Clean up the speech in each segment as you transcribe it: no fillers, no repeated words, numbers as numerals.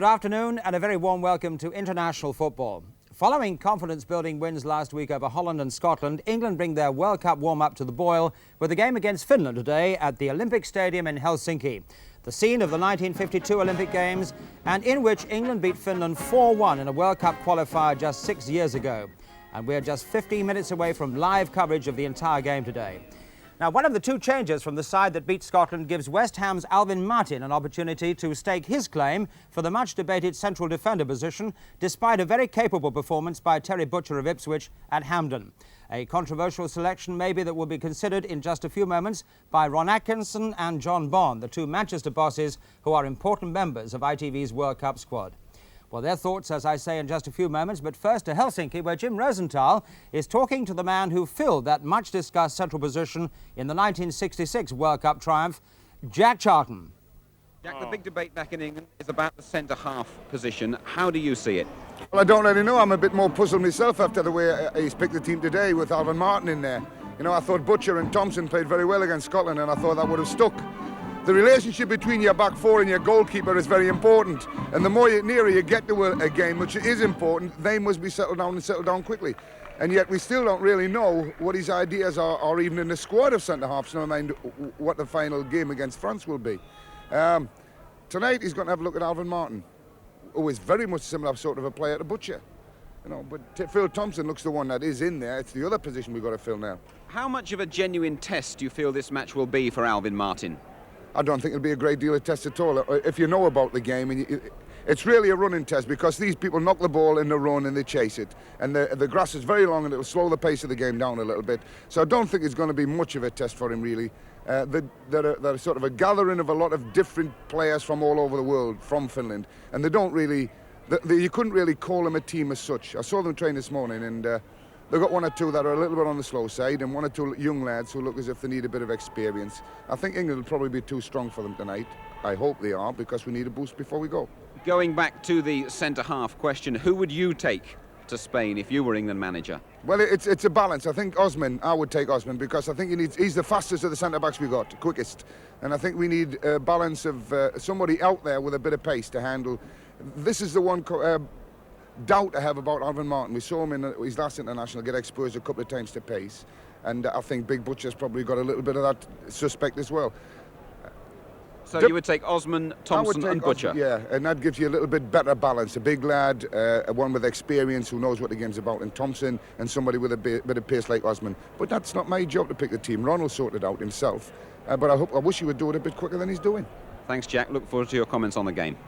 Good afternoon and a very warm welcome to international football. Following confidence-building wins last week over Holland and Scotland, England bring their World Cup warm-up to the boil with a game against Finland today at the Olympic Stadium in Helsinki, the scene of the 1952 Olympic Games, and in which England beat Finland 4-1 in a World Cup qualifier just 6 years ago. And we're just 15 minutes away from live coverage of the entire game today. Now, one of the two changes from the side that beat Scotland gives West Ham's Alvin Martin an opportunity to stake his claim for the much-debated central defender position, despite a very capable performance by Terry Butcher of Ipswich at Hampden. A controversial selection maybe that will be considered in just a few moments by Ron Atkinson and John Bond, the two Manchester bosses who are important members of ITV's World Cup squad. Well, their thoughts, as I say, in just a few moments, but first to Helsinki, where Jim Rosenthal is talking to the man who filled that much-discussed central position in the 1966 World Cup triumph, Jack Charlton. Jack, the big debate back in England is about the centre-half position. How do you see it? Well, I don't really know. I'm a bit more puzzled myself after the way he's picked the team today with Alvin Martin in there. You know, I thought Butcher and Thompson played very well against Scotland, and I thought that would have stuck. The relationship between your back four and your goalkeeper is very important, and the nearer you get to a game, which is important, they must be settled down quickly. And yet we still don't really know what his ideas are, or even in the squad of centre-halves, never mind what the final game against France will be. Tonight he's going to have a look at Alvin Martin, who is very much similar sort of a player to Butcher. You know, but Phil Thompson looks the one that is in there. It's the other position we've got to fill now. How much of a genuine test do you feel this match will be for Alvin Martin? I don't think it'll be a great deal of test at all. If you know about the game, and it's really a running test, because these people knock the ball in the run and they chase it. And the grass is very long and it'll slow the pace of the game down a little bit. So I don't think it's going to be much of a test for him, really. They're sort of a gathering of a lot of different players from all over the world, from Finland. And they don't really, you couldn't really call them a team as such. I saw them train this morning, and they've got one or two that are a little bit on the slow side, and one or two young lads who look as if they need a bit of experience. I think England will probably be too strong for them tonight. I hope they are, because we need a boost before we go. Going back to the centre-half question, who would you take to Spain if you were England manager? Well, it's a balance. I think I would take Osman, because I think he's the fastest of the centre-backs we got, quickest. And I think we need a balance of somebody out there with a bit of pace to handle. This is the one doubt I have about Alvin Martin. We saw him in his last international get exposed a couple of times to pace, and I think Big Butcher's probably got a little bit of that suspect as well. So you would take Osman, Thompson and Butcher? Osman, yeah, and that gives you a little bit better balance. A big lad, one with experience who knows what the game's about, and Thompson, and somebody with a bit of pace like Osman. But that's not my job to pick the team. Ron will sort it out himself. But I wish he would do it a bit quicker than he's doing. Thanks, Jack. Look forward to your comments on the game.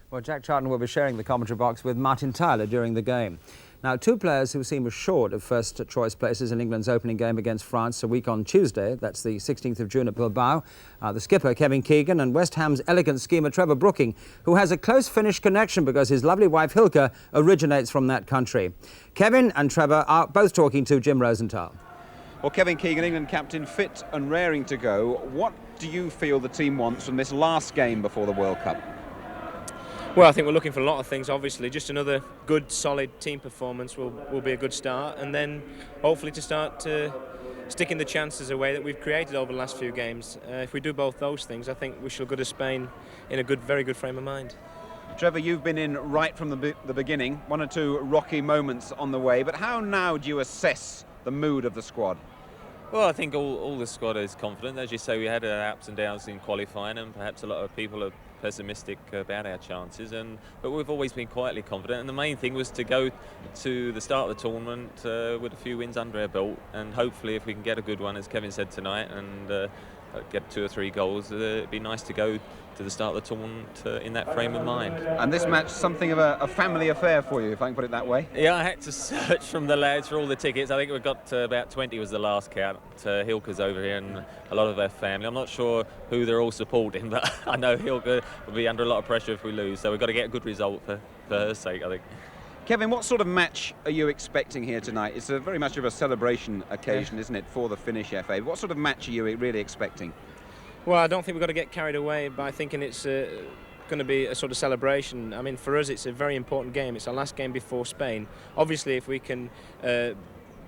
Well, Jack Charlton will be sharing the commentary box with Martin Tyler during the game. Now, two players who seem assured of first-choice places in England's opening game against France a week on Tuesday, that's the 16th of June at Bilbao, the skipper, Kevin Keegan, and West Ham's elegant schemer, Trevor Brooking, who has a close Finnish connection because his lovely wife, Hilke, originates from that country. Kevin and Trevor are both talking to Jim Rosenthal. Well, Kevin Keegan, England captain, fit and raring to go. What do you feel the team wants from this last game before the World Cup? Well, I think we're looking for a lot of things, obviously. Just another good, solid team performance will be a good start, and then hopefully to start sticking the chances away that we've created over the last few games. If we do both those things, I think we shall go to Spain in a very good frame of mind. Trevor, you've been in right from the beginning, one or two rocky moments on the way, but how now do you assess the mood of the squad? Well, I think all the squad is confident. As you say, we had our ups and downs in qualifying, and perhaps a lot of people are pessimistic about our chances, but we've always been quietly confident, and the main thing was to go to the start of the tournament with a few wins under our belt, and hopefully if we can get a good one, as Kevin said tonight, and get 2 or 3 goals, it'd be nice to go to the start of the tournament in that frame of mind. And this match, something of a family affair for you, if I can put it that way? Yeah, I had to search from the lads for all the tickets. I think we've got about 20 was the last count. Hilke's over here and a lot of their family. I'm not sure who they're all supporting, but I know Hilke will be under a lot of pressure if we lose, so we've got to get a good result for her sake, I think. Kevin, what sort of match are you expecting here tonight? It's very much of a celebration occasion, isn't it, for the Finnish FA? What sort of match are you really expecting? Well, I don't think we've got to get carried away by thinking it's going to be a sort of celebration. I mean, for us, it's a very important game. It's our last game before Spain. Obviously, if we can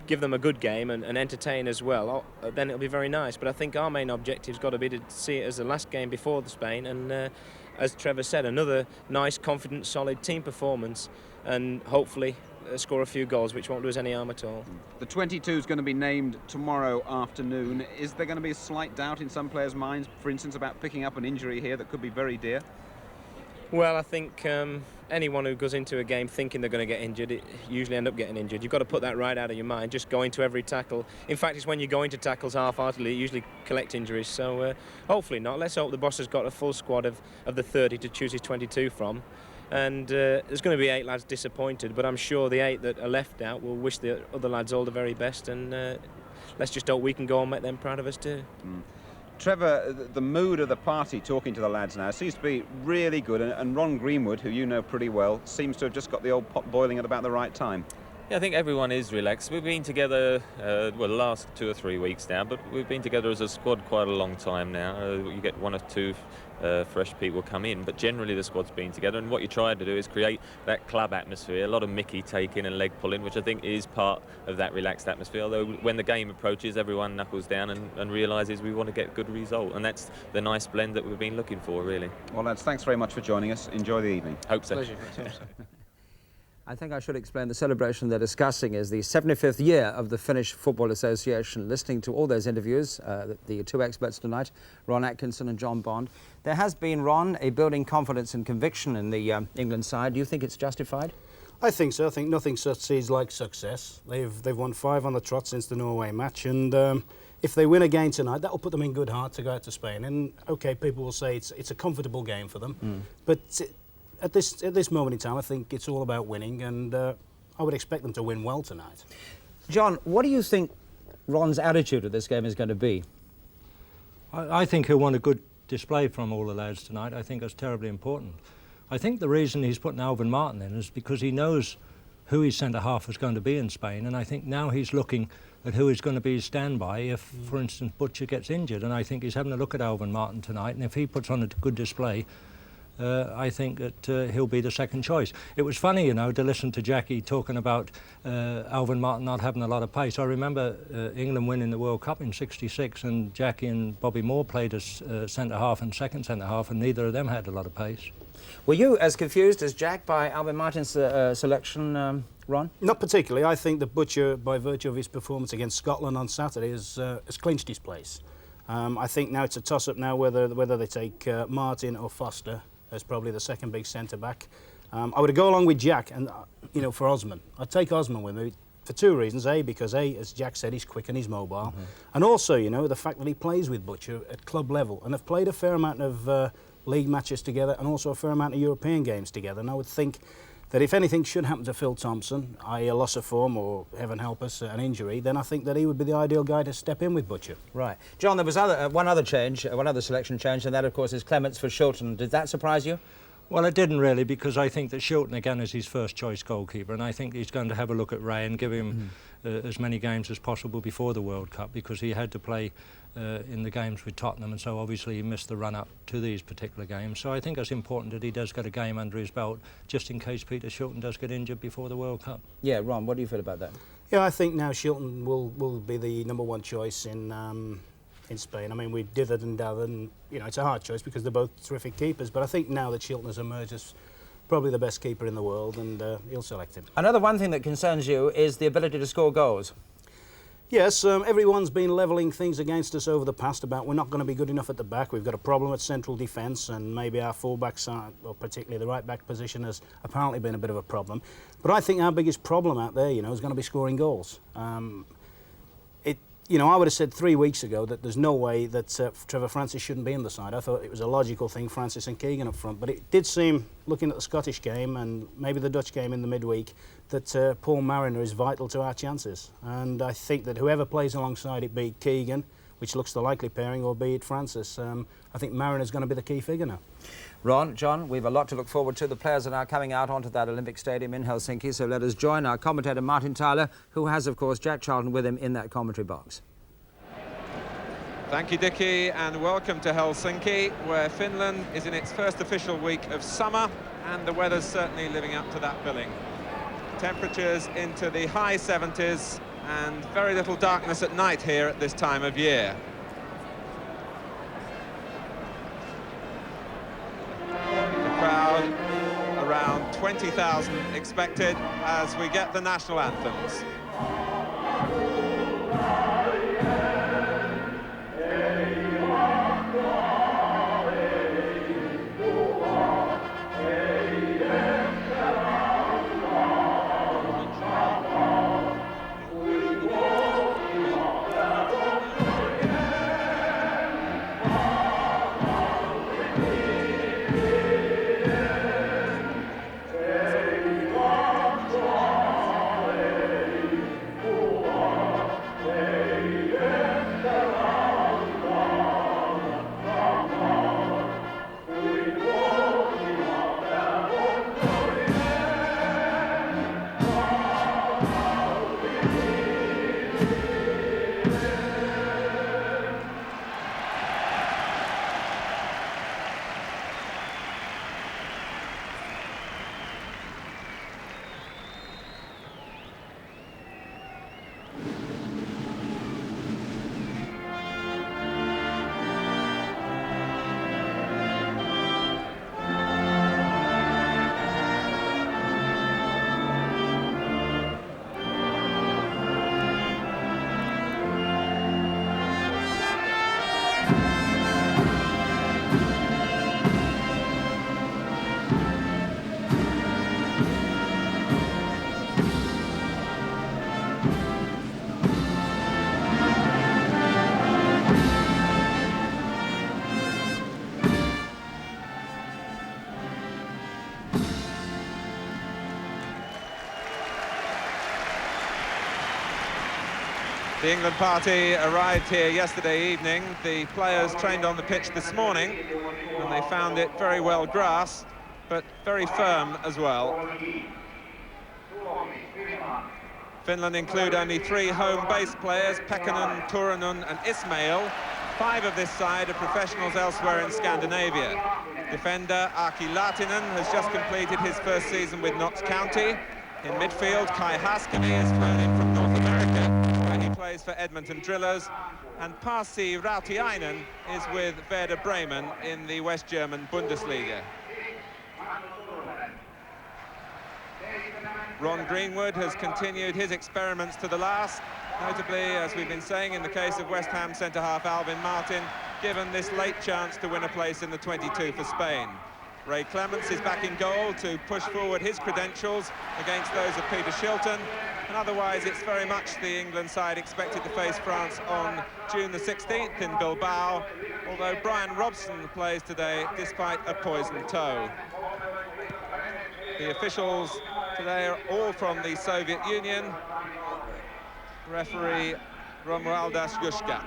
give them a good game and entertain as well, then it'll be very nice. But I think our main objective's got to be to see it as the last game before the Spain, and as Trevor said, another nice, confident, solid team performance, and hopefully score a few goals, which won't do us any harm at all. The 22 is going to be named tomorrow afternoon. Is there going to be a slight doubt in some players' minds, for instance, about picking up an injury here that could be very dear? Well, I think anyone who goes into a game thinking they're going to get injured, it usually end up getting injured. You've got to put that right out of your mind, just going to every tackle. In fact, it's when you go into tackles half-heartedly, you usually collect injuries. So hopefully not. Let's hope the boss has got a full squad of the 30 to choose his 22 from. And there's going to be 8 lads disappointed, but I'm sure the 8 that are left out will wish the other lads all the very best, and let's just hope we can go and make them proud of us too. Trevor, the mood of the party talking to the lads now seems to be really good, and Ron Greenwood, who you know pretty well, seems to have just got the old pot boiling at about the right time. Yeah, I think everyone is relaxed. We've been together, the last 2 or 3 weeks now, but we've been together as a squad quite a long time now. You get 1 or 2 fresh people come in, but generally the squad's been together, and what you try to do is create that club atmosphere, a lot of Mickey taking and leg pulling, which I think is part of that relaxed atmosphere, although when the game approaches, everyone knuckles down and realises we want to get a good result, and that's the nice blend that we've been looking for, really. Well, lads, thanks very much for joining us. Enjoy the evening. Hope so. Pleasure. I think I should explain the celebration they're discussing is the 75th year of the Finnish Football Association. Listening to all those interviews, the 2 experts tonight, Ron Atkinson and John Bond, there has been, Ron, a building confidence and conviction in the England side. Do you think it's justified? I think so. I think nothing succeeds like success. They've won 5 on the trot since the Norway match, and if they win again tonight, that will put them in good heart to go out to Spain. And okay, people will say it's a comfortable game for them, but at this moment in time, I think it's all about winning, and I would expect them to win well tonight. John, what do you think Ron's attitude of this game is going to be? I think he'll want a good display from all the lads tonight. I think that's terribly important. I think the reason he's putting Alvin Martin in is because he knows who his centre-half is going to be in Spain, and I think now he's looking at who is going to be his standby if, for instance, Butcher gets injured, and I think he's having a look at Alvin Martin tonight, and if he puts on a good display, I think that he'll be the second choice. It was funny, you know, to listen to Jackie talking about Alvin Martin not having a lot of pace. I remember England winning the World Cup in '66, and Jackie and Bobby Moore played as centre-half and second centre-half, and neither of them had a lot of pace. Were you as confused as Jack by Alvin Martin's selection, Ron? Not particularly. I think that Butcher, by virtue of his performance against Scotland on Saturday, has clinched his place. I think now it's a toss-up now whether they take Martin or Foster as probably the second big centre-back. I would go along with Jack, and you know, for Osman. I'd take Osman with me for 2 reasons. Because as Jack said, he's quick and he's mobile. And also, you know, the fact that he plays with Butcher at club level, and have played a fair amount of league matches together and also a fair amount of European games together. And I would think that if anything should happen to Phil Thompson, i.e. a loss of form or, heaven help us, an injury, then I think that he would be the ideal guy to step in with Butcher. Right. John, there was one other selection change, and that, of course, is Clements for Shilton. Did that surprise you? Well, it didn't really, because I think that Shilton again is his first choice goalkeeper, and I think he's going to have a look at Ray and give him as many games as possible before the World Cup, because he had to play in the games with Tottenham, and so obviously he missed the run-up to these particular games. So I think it's important that he does get a game under his belt, just in case Peter Shilton does get injured before the World Cup. Yeah, Ron, what do you feel about that? Yeah, I think now Shilton will be the #1 choice in Spain. I mean, we dithered and dathered, and you know, it's a hard choice because they're both terrific keepers, but I think now that Shilton has emerged as probably the best keeper in the world, and he'll select him. Another one thing that concerns you is the ability to score goals. Yes, everyone's been levelling things against us over the past about we're not going to be good enough at the back. We've got a problem at central defence, and maybe our full-backs, or particularly the right-back position, has apparently been a bit of a problem. But I think our biggest problem out there, you know, is going to be scoring goals. You know, I would have said 3 weeks ago that there's no way that Trevor Francis shouldn't be in the side. I thought it was a logical thing, Francis and Keegan up front. But it did seem, looking at the Scottish game and maybe the Dutch game in the midweek, that Paul Mariner is vital to our chances. And I think that whoever plays alongside it, be it Keegan, which looks the likely pairing, or be it Francis, I think Mariner's going to be the key figure now. Ron, John, we've a lot to look forward to. The players are now coming out onto that Olympic Stadium in Helsinki, so let us join our commentator Martin Tyler, who has, of course, Jack Charlton with him in that commentary box. Thank you, Dickie, and welcome to Helsinki, where Finland is in its first official week of summer, and the weather's certainly living up to that billing. Temperatures into the high 70s, and very little darkness at night here at this time of year. 20,000 expected as we get the national anthems. The England party arrived here yesterday evening. The players trained on the pitch this morning, and they found it very well grassed, but very firm as well. Finland include only 3 home-based players, Pekkanen, Turunen and Ismail. 5 of this side are professionals elsewhere in Scandinavia. Defender Aki Lahtinen has just completed his first season with Notts County. In midfield, Kai Haskinen is flown in from North America, where he plays for Edmonton Drillers. And Pasi Rautiainen is with Werder Bremen in the West German Bundesliga. Ron Greenwood has continued his experiments to the last, notably, as we've been saying, in the case of West Ham centre-half Alvin Martin, given this late chance to win a place in the 22 for Spain. Ray Clements is back in goal to push forward his credentials against those of Peter Shilton, and otherwise it's very much the England side expected to face France on June the 16th in Bilbao, although Brian Robson plays today despite a poisoned toe. The officials today are all from the Soviet Union. Referee Romualdas Juszka.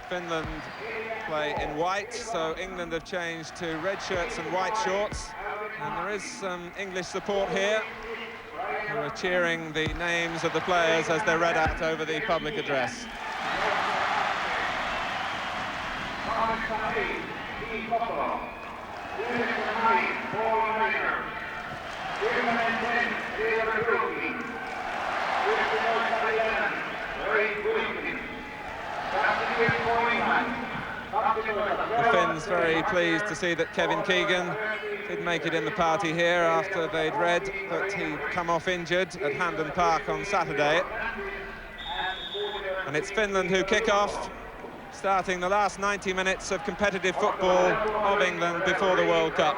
Finland play in white, so England have changed to red shirts and white shorts. And there is some English support here, who are cheering the names of the players as they're read out over the public address. The Finns very pleased to see that Kevin Keegan did make it in the party here after they'd read that he'd come off injured at Hampden Park on Saturday. And it's Finland who kick off, starting the last 90 minutes of competitive football of England before the World Cup.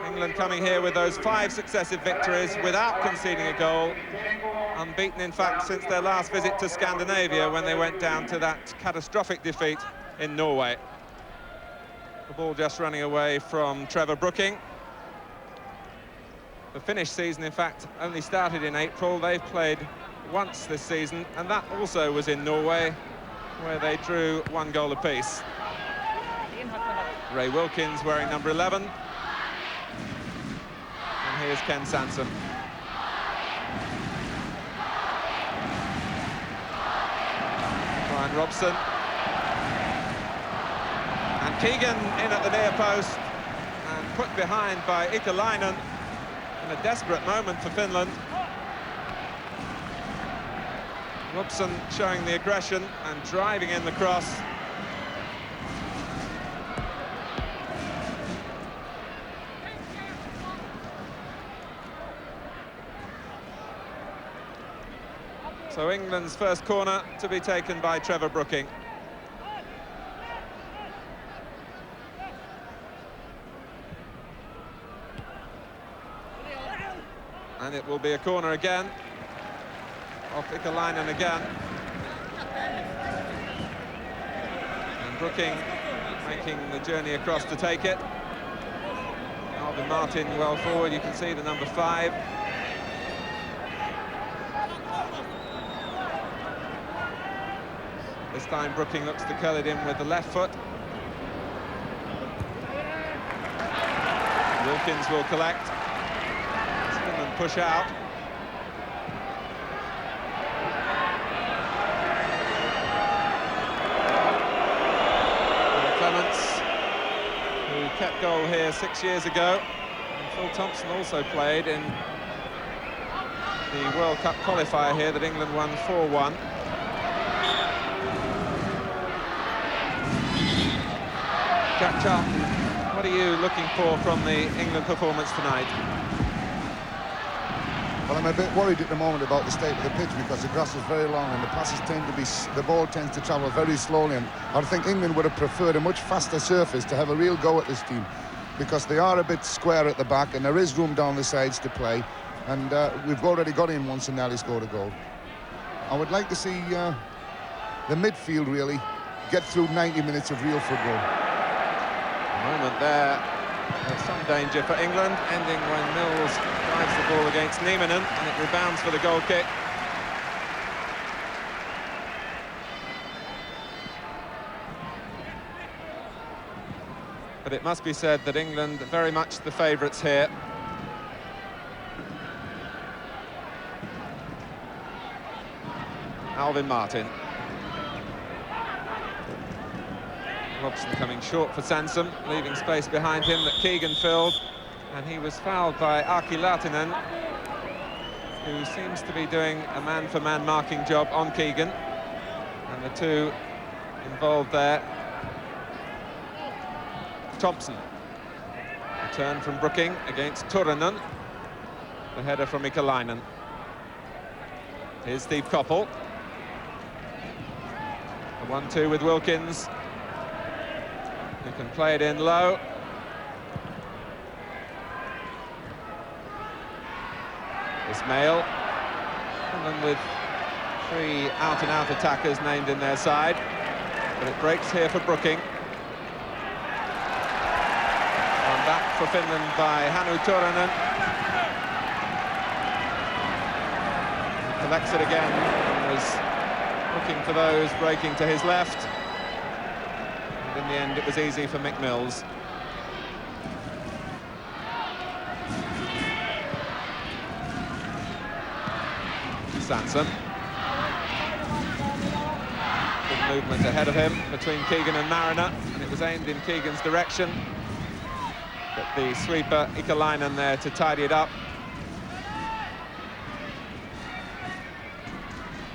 England coming here with those 5 successive victories without conceding a goal, unbeaten in fact since their last visit to Scandinavia when they went down to that catastrophic defeat in Norway. The ball just running away from Trevor Brooking. The Finnish season in fact only started in April. They've played once this season, and that also was in Norway, where they drew 1 goal apiece. Ray Wilkins wearing number 11. And here's Ken Sansom. Brian Robson. And Keegan in at the near post and put behind by Ikalainen in a desperate moment for Finland. Robson showing the aggression and driving in the cross. So England's first corner to be taken by Trevor Brooking. And it will be a corner again. Off Ikalainen again. And Brooking making the journey across to take it. Alvin Martin well forward, you can see the number 5. This time Brooking looks to curl it in with the left foot. Wilkins will collect. Finland push out. Clements, who kept goal here 6 years ago. And Phil Thompson also played in the World Cup qualifier here that England won 4-1. Jack Charlton, what are you looking for from the England performance tonight? Well, I'm a bit worried at the moment about the state of the pitch because the grass is very long and the passes tend to be, the ball tends to travel very slowly, and I think England would have preferred a much faster surface to have a real go at this team, because they are a bit square at the back and there is room down the sides to play, and we've already got in once and nearly scored a goal. I would like to see the midfield really get through 90 minutes of real football. Moment there of some danger for England, ending when Mills drives the ball against Nieminen and it rebounds for the goal kick. But it must be said that England are very much the favourites here. Alvin Martin. Robson coming short for Sansom, leaving space behind him that Keegan filled, and he was fouled by Aki Lahtinen, who seems to be doing a man-for-man marking job on Keegan, and the two involved there. Thompson, return from Brooking against Turunen, the header from Ikalainen. Here's Steve Coppell, the 1-2 with Wilkins, who can play it in low. Ismail, and then with 3 out-and-out attackers named in their side, but it breaks here for Brooking. And back for Finland by Hannu Turunen. He collects it again and was looking for those breaking to his left. In the end, it was easy for Mick Mills. Sansom. Good movement ahead of him between Keegan and Mariner, and it was aimed in Keegan's direction. But the sweeper, Ikalainen, there to tidy it up.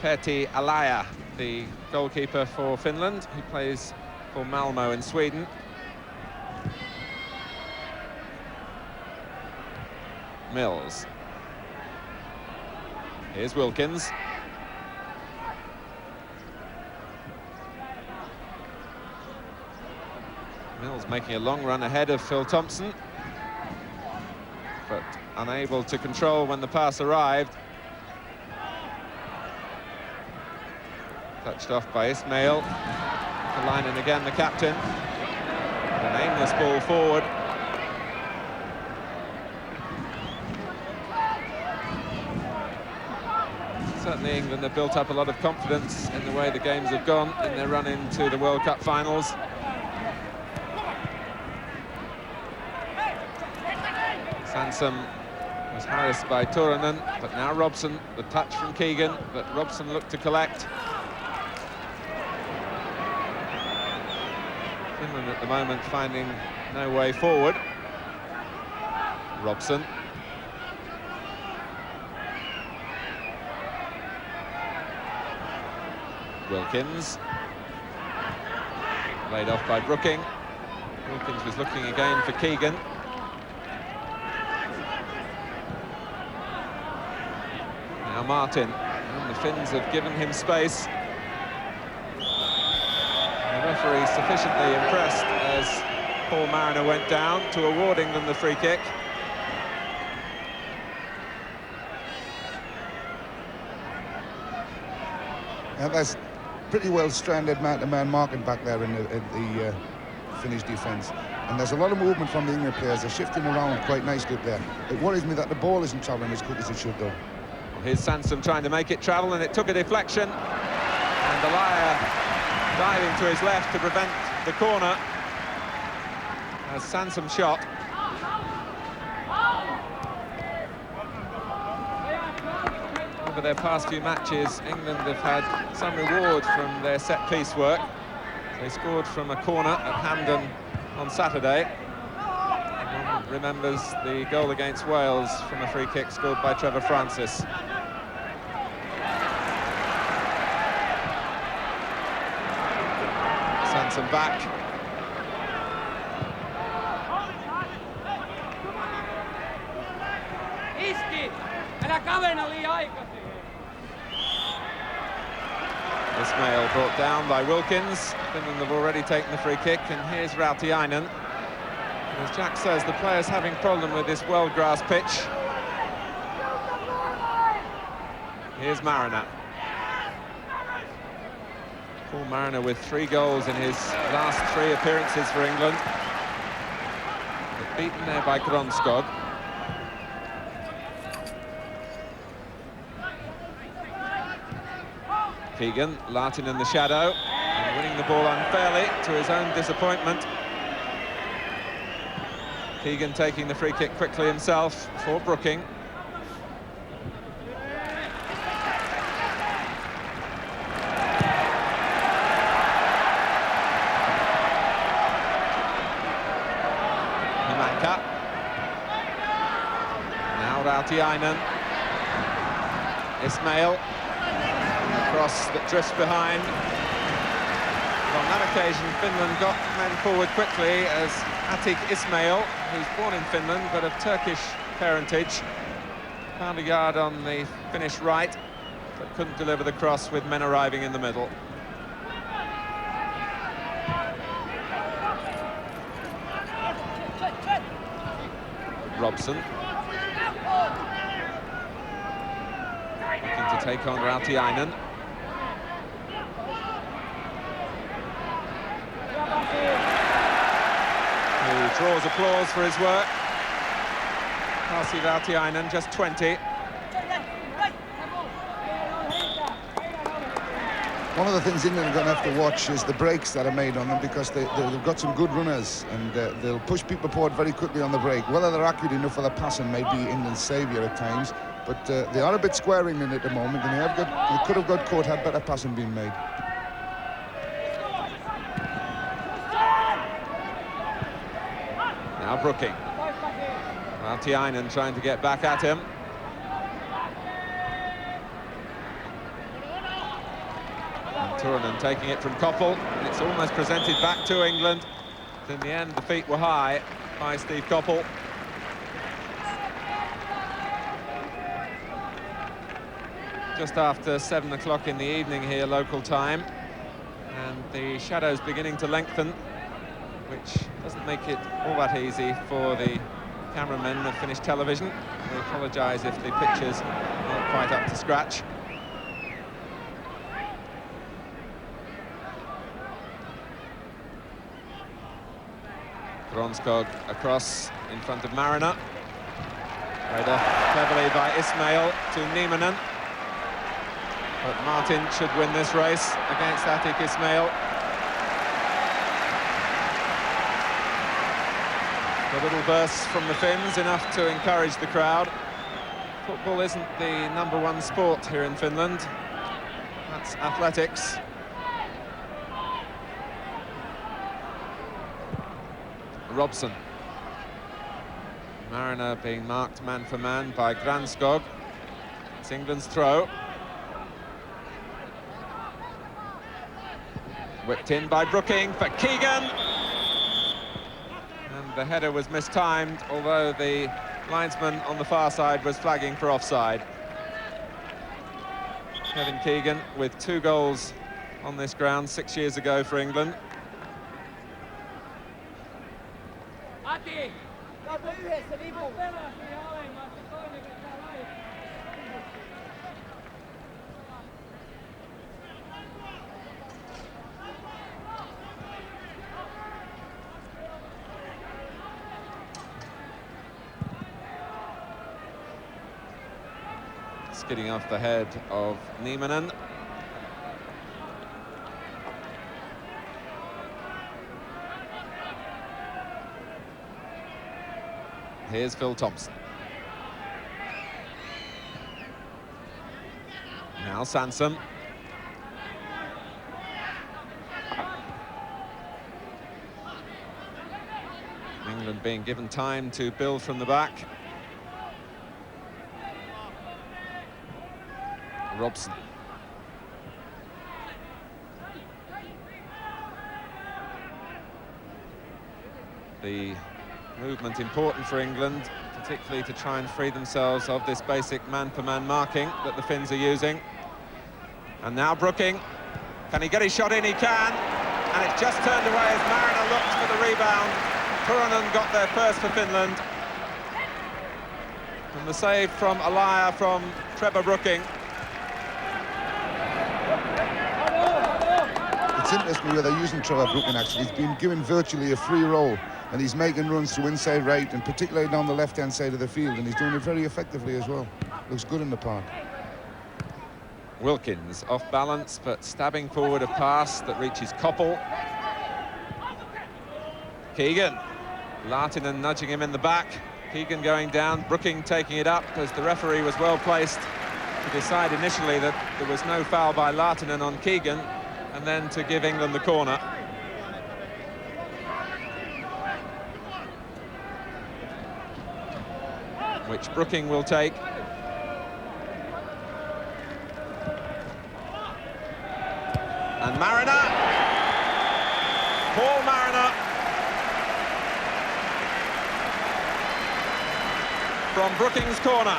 Pertti Alaya, the goalkeeper for Finland. He plays for Malmo in Sweden. Mills. Here's Wilkins. Mills making a long run ahead of Phil Thompson, but unable to control when the pass arrived. Touched off by Ismail. Ikalainen again, the captain. An aimless ball forward. Certainly England have built up a lot of confidence in the way the games have gone in their run into the World Cup finals. Sansom was harassed by Turunen, but now Robson, the touch from Keegan, but Robson looked to collect. Finland at the moment finding no way forward. Robson. Wilkins. Laid off by Brooking. Wilkins was looking again for Keegan. Now Martin, and the Finns have given him space. And the referee sufficiently impressed as Paul Mariner went down to award England the free kick. Now that's pretty well stranded man-to-man marking back there in the Finnish defence. And there's a lot of movement from the England players. They're shifting around quite nicely up there. It worries me that the ball isn't travelling as quick as it should, though. Well, here's Sansom trying to make it travel, and it took a deflection. And Delia diving to his left to prevent the corner. As Sansom shot. Over their past few matches, England have had some reward from their set-piece work. They scored from a corner at Hampden on Saturday. One remembers the goal against Wales from a free kick scored by Trevor Francis. Sansom back. Ismail brought down by Wilkins. Finland have already taken the free kick, and here's Rautiainen. As Jack says, the players having problem with this well-grassed pitch. Here's Mariner. Paul Mariner with 3 goals in his last 3 appearances for England. But beaten there by Gronskog. Keegan, Lartin in the shadow, and winning the ball unfairly to his own disappointment. Keegan taking the free kick quickly himself for Brooking. Himanka. Now Rautiainen. Ismail. Cross that drifts behind. On that occasion, Finland got men forward quickly as Atik Ismail, who's born in Finland but of Turkish parentage, found a yard on the Finnish right, but couldn't deliver the cross with men arriving in the middle. Robson. Looking to take on Rautiainen. Who draws applause for his work. Pasi Rautiainen, just 20. One of the things England are going to have to watch is the breaks that are made on them, because they've got some good runners, and they'll push people forward very quickly on the break. Whether they're accurate enough for the passing may be England's saviour at times, but they are a bit square England at the moment, and they could have got caught had better passing been made. Now Brooking. Rautiainen trying to get back at him. Turunen taking it from Koppel, and it's almost presented back to England. But in the end, the feet were high by Steve Koppel. Just after 7 o'clock in the evening here, local time, and the shadows beginning to lengthen, which doesn't make it all that easy for the cameramen of Finnish television. We apologise if the pictures are not quite up to scratch. Gronskog across in front of Mariner. Played off cleverly by Ismail to Nieminen. But Martin should win this race against Atik Ismail. A little burst from the Finns, enough to encourage the crowd. Football isn't the #1 sport here in Finland. That's athletics. Robson. Mariner being marked man for man by Granskog. It's England's throw. Whipped in by Brooking for Keegan. And the header was mistimed, although the linesman on the far side was flagging for offside. Kevin Keegan with 2 goals on this ground 6 years ago for England. Skidding off the head of Niemanen. Here's Phil Thompson. Now Sansom. England being given time to build from the back. Robson. The movement important for England, particularly to try and free themselves of this basic man-for-man marking that the Finns are using. And now Brooking. Can he get his shot in? He can. And it's just turned away as Mariner looks for the rebound. Turunen got there first for Finland. And the save from Alaya from Trevor Brooking. It's interesting where they're using Trevor Brooking, actually. He's been given virtually a free role, and he's making runs to inside right, and particularly down the left-hand side of the field, and he's doing it very effectively as well. Looks good in the park. Wilkins off balance, but stabbing forward a pass that reaches Koppel. Keegan. Lahtinen nudging him in the back. Keegan going down, Brooking taking it up as the referee was well placed to decide initially that there was no foul by Lahtinen on Keegan, and then to give England the corner. Which Brooking will take. And Mariner. Paul Mariner. From Brooking's corner.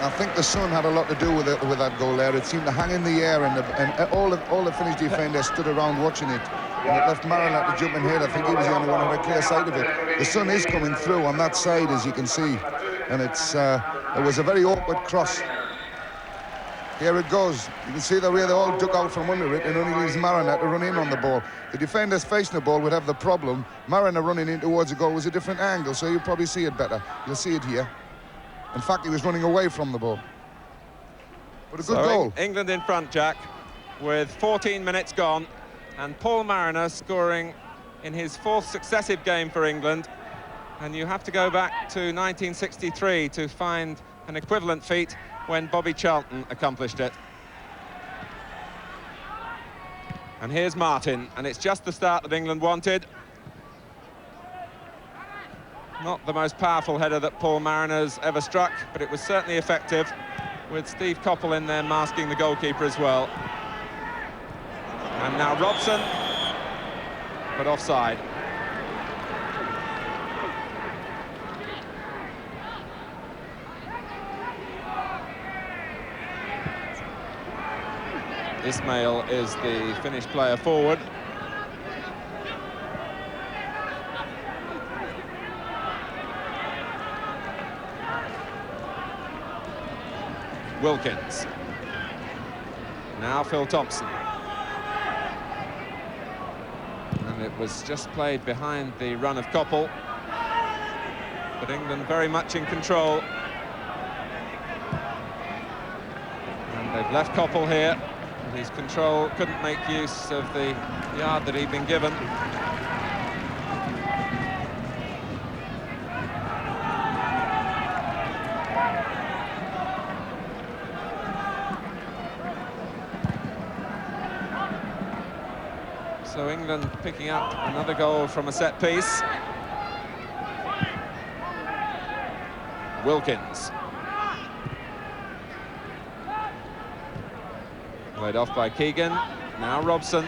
I think the sun had a lot to do with that goal there. It seemed to hang in the air, and all the Finnish defenders stood around watching it. And it left Mariner to jump in here. I think he was the only one who had a clear sight of it. The sun is coming through on that side, as you can see. And it was a very awkward cross. Here it goes. You can see the way they all duck out from under it, and only leaves Mariner to run in on the ball. The defenders facing the ball would have the problem. Mariner running in towards the goal was a different angle, so you'll probably see it better. You'll see it here. In fact, he was running away from the ball. But a good goal. England in front, Jack, with 14 minutes gone, and Paul Mariner scoring in his 4th successive game for England. And you have to go back to 1963 to find an equivalent feat when Bobby Charlton accomplished it. And here's Martin, and it's just the start that England wanted. Not the most powerful header that Paul Mariner's ever struck, but it was certainly effective, with Steve Koppel in there masking the goalkeeper as well. And now Robson, but offside. Ismail is the Finnish player forward. Wilkins. Now Phil Thompson. And it was just played behind the run of Koppel. But England very much in control. And they've left Koppel here. His control couldn't make use of the yard that he'd been given. So England picking up another goal from a set piece. Wilkins. Played off by Keegan. Now Robson.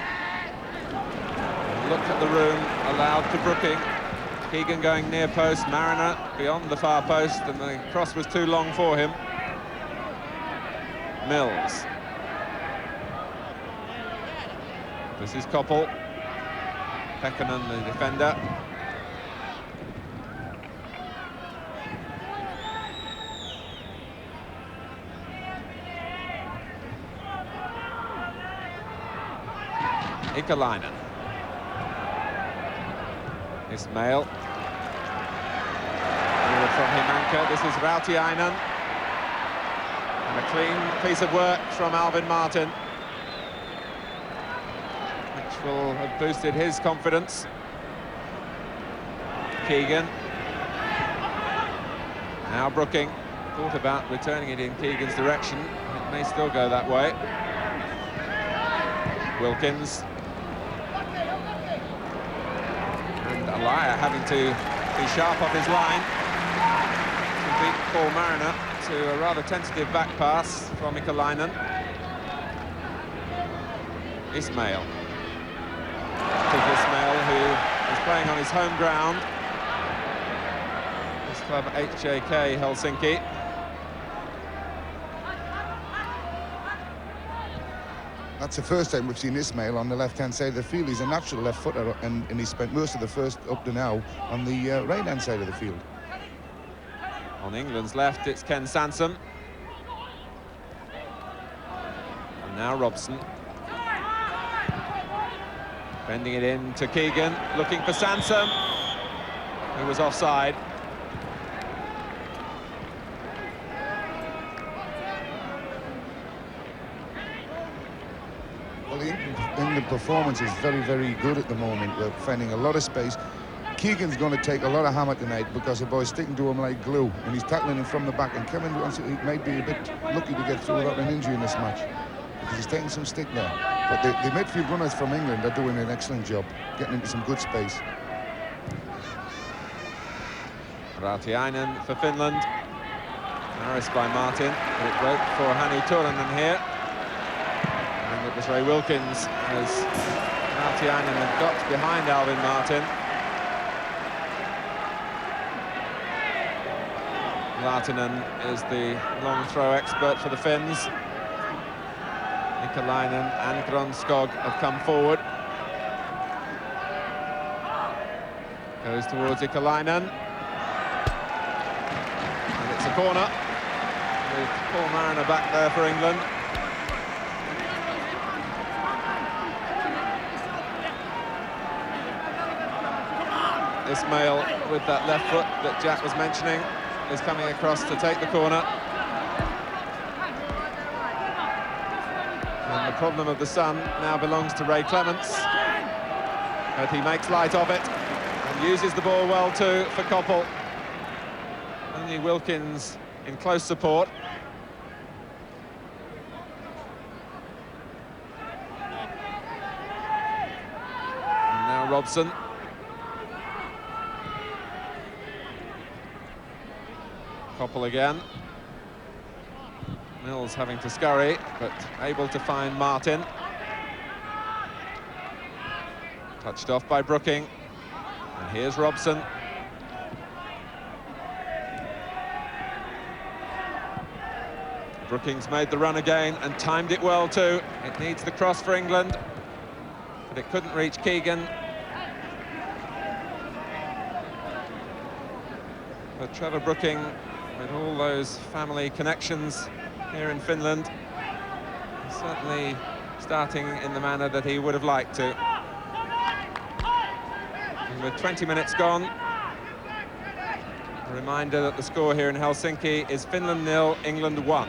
Look at the room, allowed to Brooking. Keegan going near post, Mariner beyond the far post, and the cross was too long for him. Mills. This is Koppel. Pekkanen, the defender. Ikalainen. Ismail. Forward from Himanka. This is Rautiainen. And a clean piece of work from Alvin Martin, which will have boosted his confidence. Keegan. Now Brooking. Thought about returning it in Keegan's direction. It may still go that way. Wilkins. And Alaya having to be sharp off his line to beat Paul Mariner to a rather tentative back pass from Ikalainen. Ismail. Ismail, who is playing on his home ground. His club HJK Helsinki. That's the first time we've seen Ismail on the left-hand side of the field. He's a natural left footer, and he spent most of the first up to now on the right-hand side of the field. On England's left, it's Ken Sansom. And now Robson. Bending it in to Keegan, looking for Sansom, who was offside. Well, the England performance is very, very good at the moment. We're finding a lot of space. Keegan's going to take a lot of hammer tonight because the boy's sticking to him like glue, and he's tackling him from the back. And Kevin he might be a bit lucky to get through without an injury in this match because he's taking some stick there. But the midfield runners from England are doing an excellent job, getting into some good space. Rautiainen for Finland. Harris by Martin. It broke for Hannu Turunen here. And it was Ray Wilkins as Rautiainen had got behind Alvin Martin. Lahtinen is the long throw expert for the Finns. Ikalainen and Gronskog have come forward. Goes towards Ikalainen. And it's a corner with Paul Mariner back there for England. Ismail with that left foot that Jack was mentioning is coming across to take the corner. And the problem of the sun now belongs to Ray Clements, but he makes light of it and uses the ball well too for Koppel. Only Wilkins in close support. And now Robson. Koppel again. Mills having to scurry, but able to find Martin. Touched off by Brooking. And here's Robson. Brookings made the run again and timed it well too. It needs the cross for England, but it couldn't reach Keegan. But Trevor Brooking, with all those family connections here in Finland, certainly starting in the manner that he would have liked to. And with 20 minutes gone, a reminder that the score here in Helsinki is Finland 0, England 1.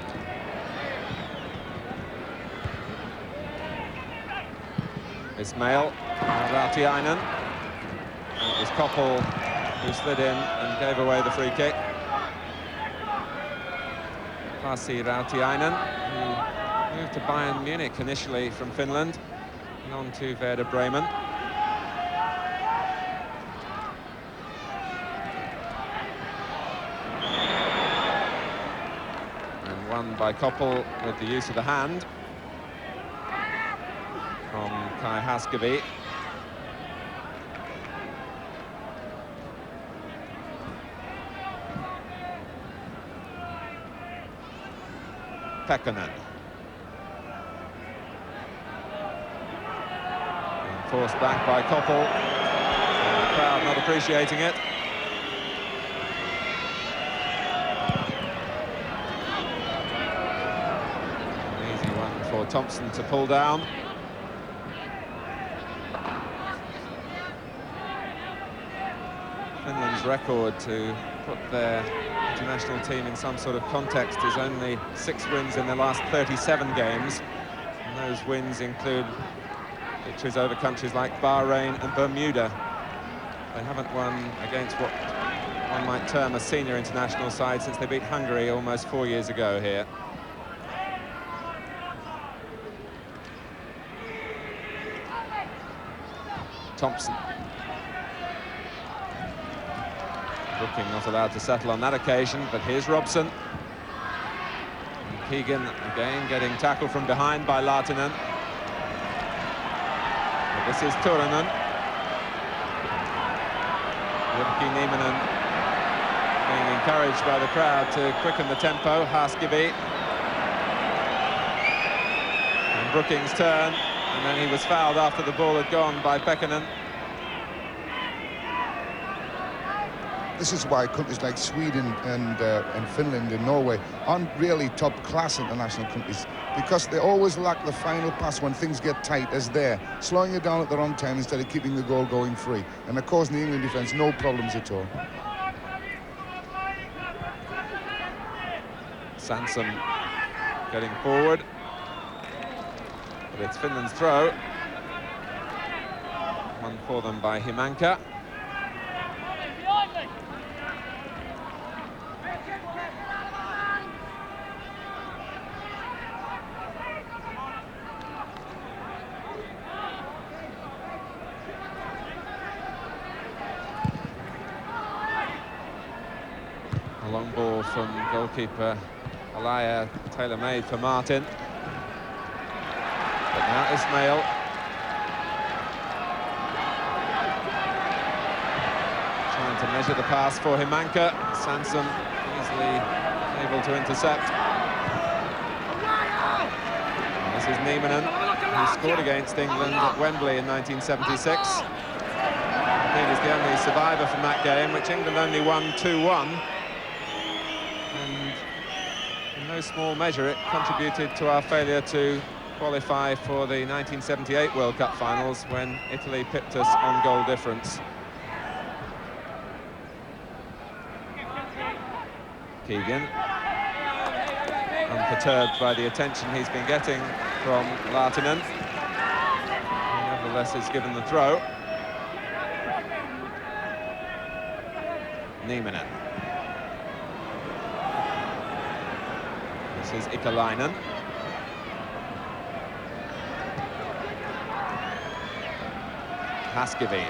Ismail, Rautiainen. It was Koppel who slid in and gave away the free kick. Pasi Rautiainen, who moved to Bayern Munich initially from Finland, and on to Werder Bremen. And won by Koppel with the use of the hand. from Kai Haskeby. Pekkanen. Being forced back by Koppel. The crowd not appreciating it. An easy one for Thompson to pull down. Finland's record, to put their international team in some sort of context, is only 6 wins in their last 37 games. And those wins include victories over countries like Bahrain and Bermuda. They haven't won against what one might term a senior international side since they beat Hungary almost 4 years ago here. Thompson. Brooking not allowed to settle on that occasion, but here's Robson. And Keegan again getting tackled from behind by Lahtinen. But this is Turunen. Jyrki Nieminen being encouraged by the crowd to quicken the tempo. Haskeby. And Brooking's turn, and then he was fouled after the ball had gone by Pekkanen. This is why countries like Sweden and Finland and Norway aren't really top-class international countries, because they always lack the final pass when things get tight as there, slowing it down at the wrong time instead of keeping the goal going free. And of course, in the England defence, no problems at all. Sansom getting forward, but it's Finland's throw. One for them by Himanka. A long ball from goalkeeper Alaya, tailor-made for Martin. But now Ismail. Trying to measure the pass for Himanka. Sansom easily able to intercept. And this is Nieminen, who scored against England at Wembley in 1976. I think he's the only survivor from that game, which England only won 2-1. And in no small measure it contributed to our failure to qualify for the 1978 World Cup finals, when Italy pipped us on goal difference. Keegan, unperturbed by the attention he's been getting from Lahtinen. Nevertheless, is given the throw. Nieminen. This is Ikalainen. Haskeby.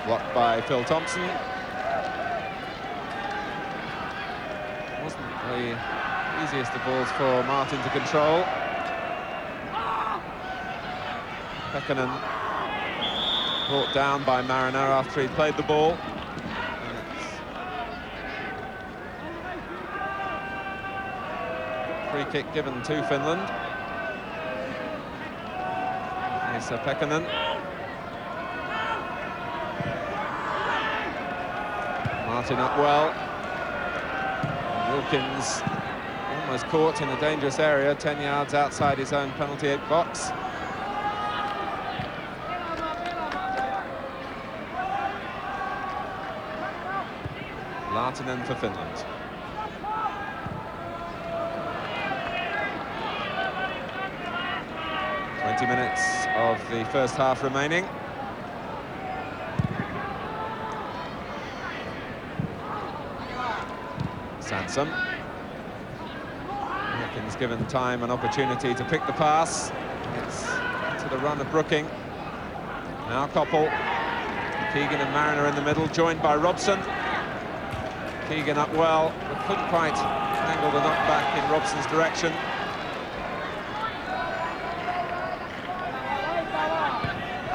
Blocked by Phil Thompson. Wasn't the easiest of balls for Martin to control. Pekkanen brought down by Mariner after he'd played the ball. Free kick given to Finland. Here's Pekkanen. Martin up well. Wilkins almost caught in a dangerous area, 10 yards outside his own penalty box. Lahtinen for Finland. Minutes of the first half remaining. Sansom. Wilkins given time and opportunity to pick the pass. It's to the run of Brooking. Now Koppel. Keegan and Mariner in the middle, joined by Robson. Keegan up well, but couldn't quite angle the knockback in Robson's direction.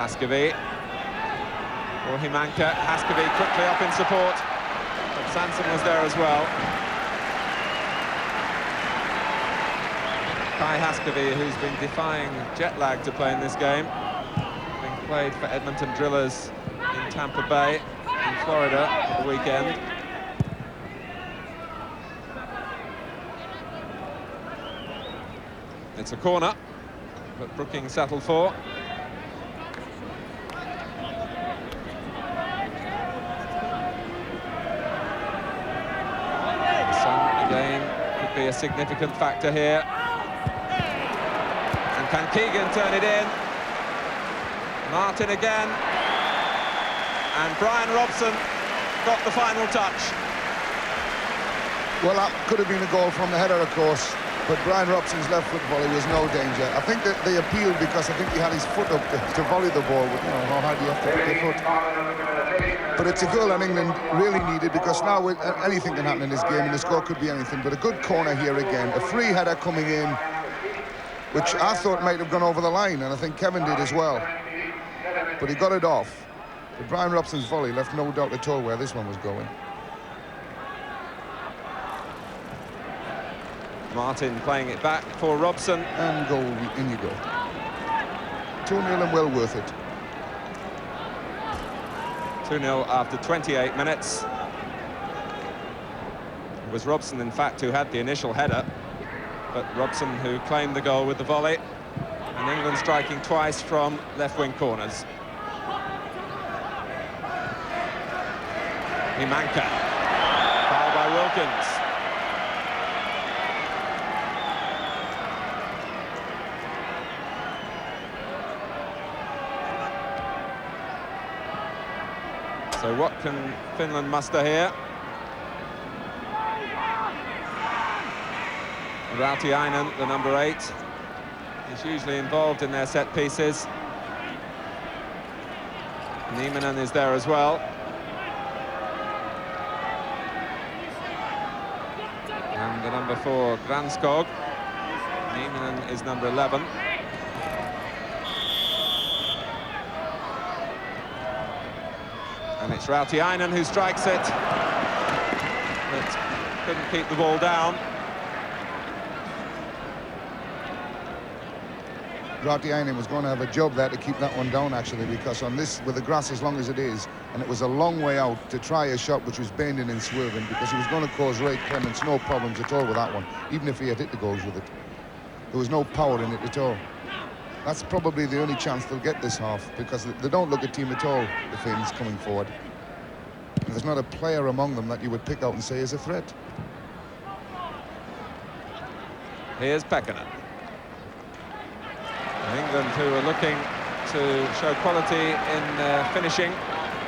Haskeby. Or Himanka. Haskeby quickly up in support. But Sansom was there as well. Kai Haskeby, who's been defying jet lag to play in this game, having played for Edmonton Drillers in Tampa Bay, in Florida, at the weekend. It's a corner, but Brookings settled for. The sun, again, could be a significant factor here. And can Keegan turn it in? Martin again. And Brian Robson got the final touch. Well, that could have been a goal from the header, of course, but Brian Robson's left foot volley was no danger. I think that they appealed because I think he had his foot up to volley the ball, but you know, how hard do you have to put your foot? But it's a goal that England really needed, because now anything can happen in this game, and the score could be anything. But a good corner here again, a free header coming in, which I thought might have gone over the line, and I think Kevin did as well. But he got it off. But Brian Robson's volley left no doubt at all where this one was going. Martin playing it back for Robson. And goal, in you go. 2-0 and well worth it. 2-0 after 28 minutes. It was Robson, in fact, who had the initial header, but Robson who claimed the goal with the volley. And England striking twice from left-wing corners. Himanka. Foul by Wilkins. So what can Finland muster here? Rautiainen, the number 8, is usually involved in their set pieces. Nieminen is there as well. And the number 4, Granskog. Nieminen is number 11. And it's Rautiainen who strikes it, but couldn't keep the ball down. Rautiainen was going to have a job there to keep that one down, actually, because on this, with the grass as long as it is, and it was a long way out to try a shot which was bending and swerving, because he was going to cause Ray Clements no problems at all with that one, even if he had hit the goals with it. There was no power in it at all. That's probably the only chance they'll get this half, because they don't look a team at all, the Finns, coming forward. And there's not a player among them that you would pick out and say is a threat. Here's Pekkanen. England, who are looking to show quality in finishing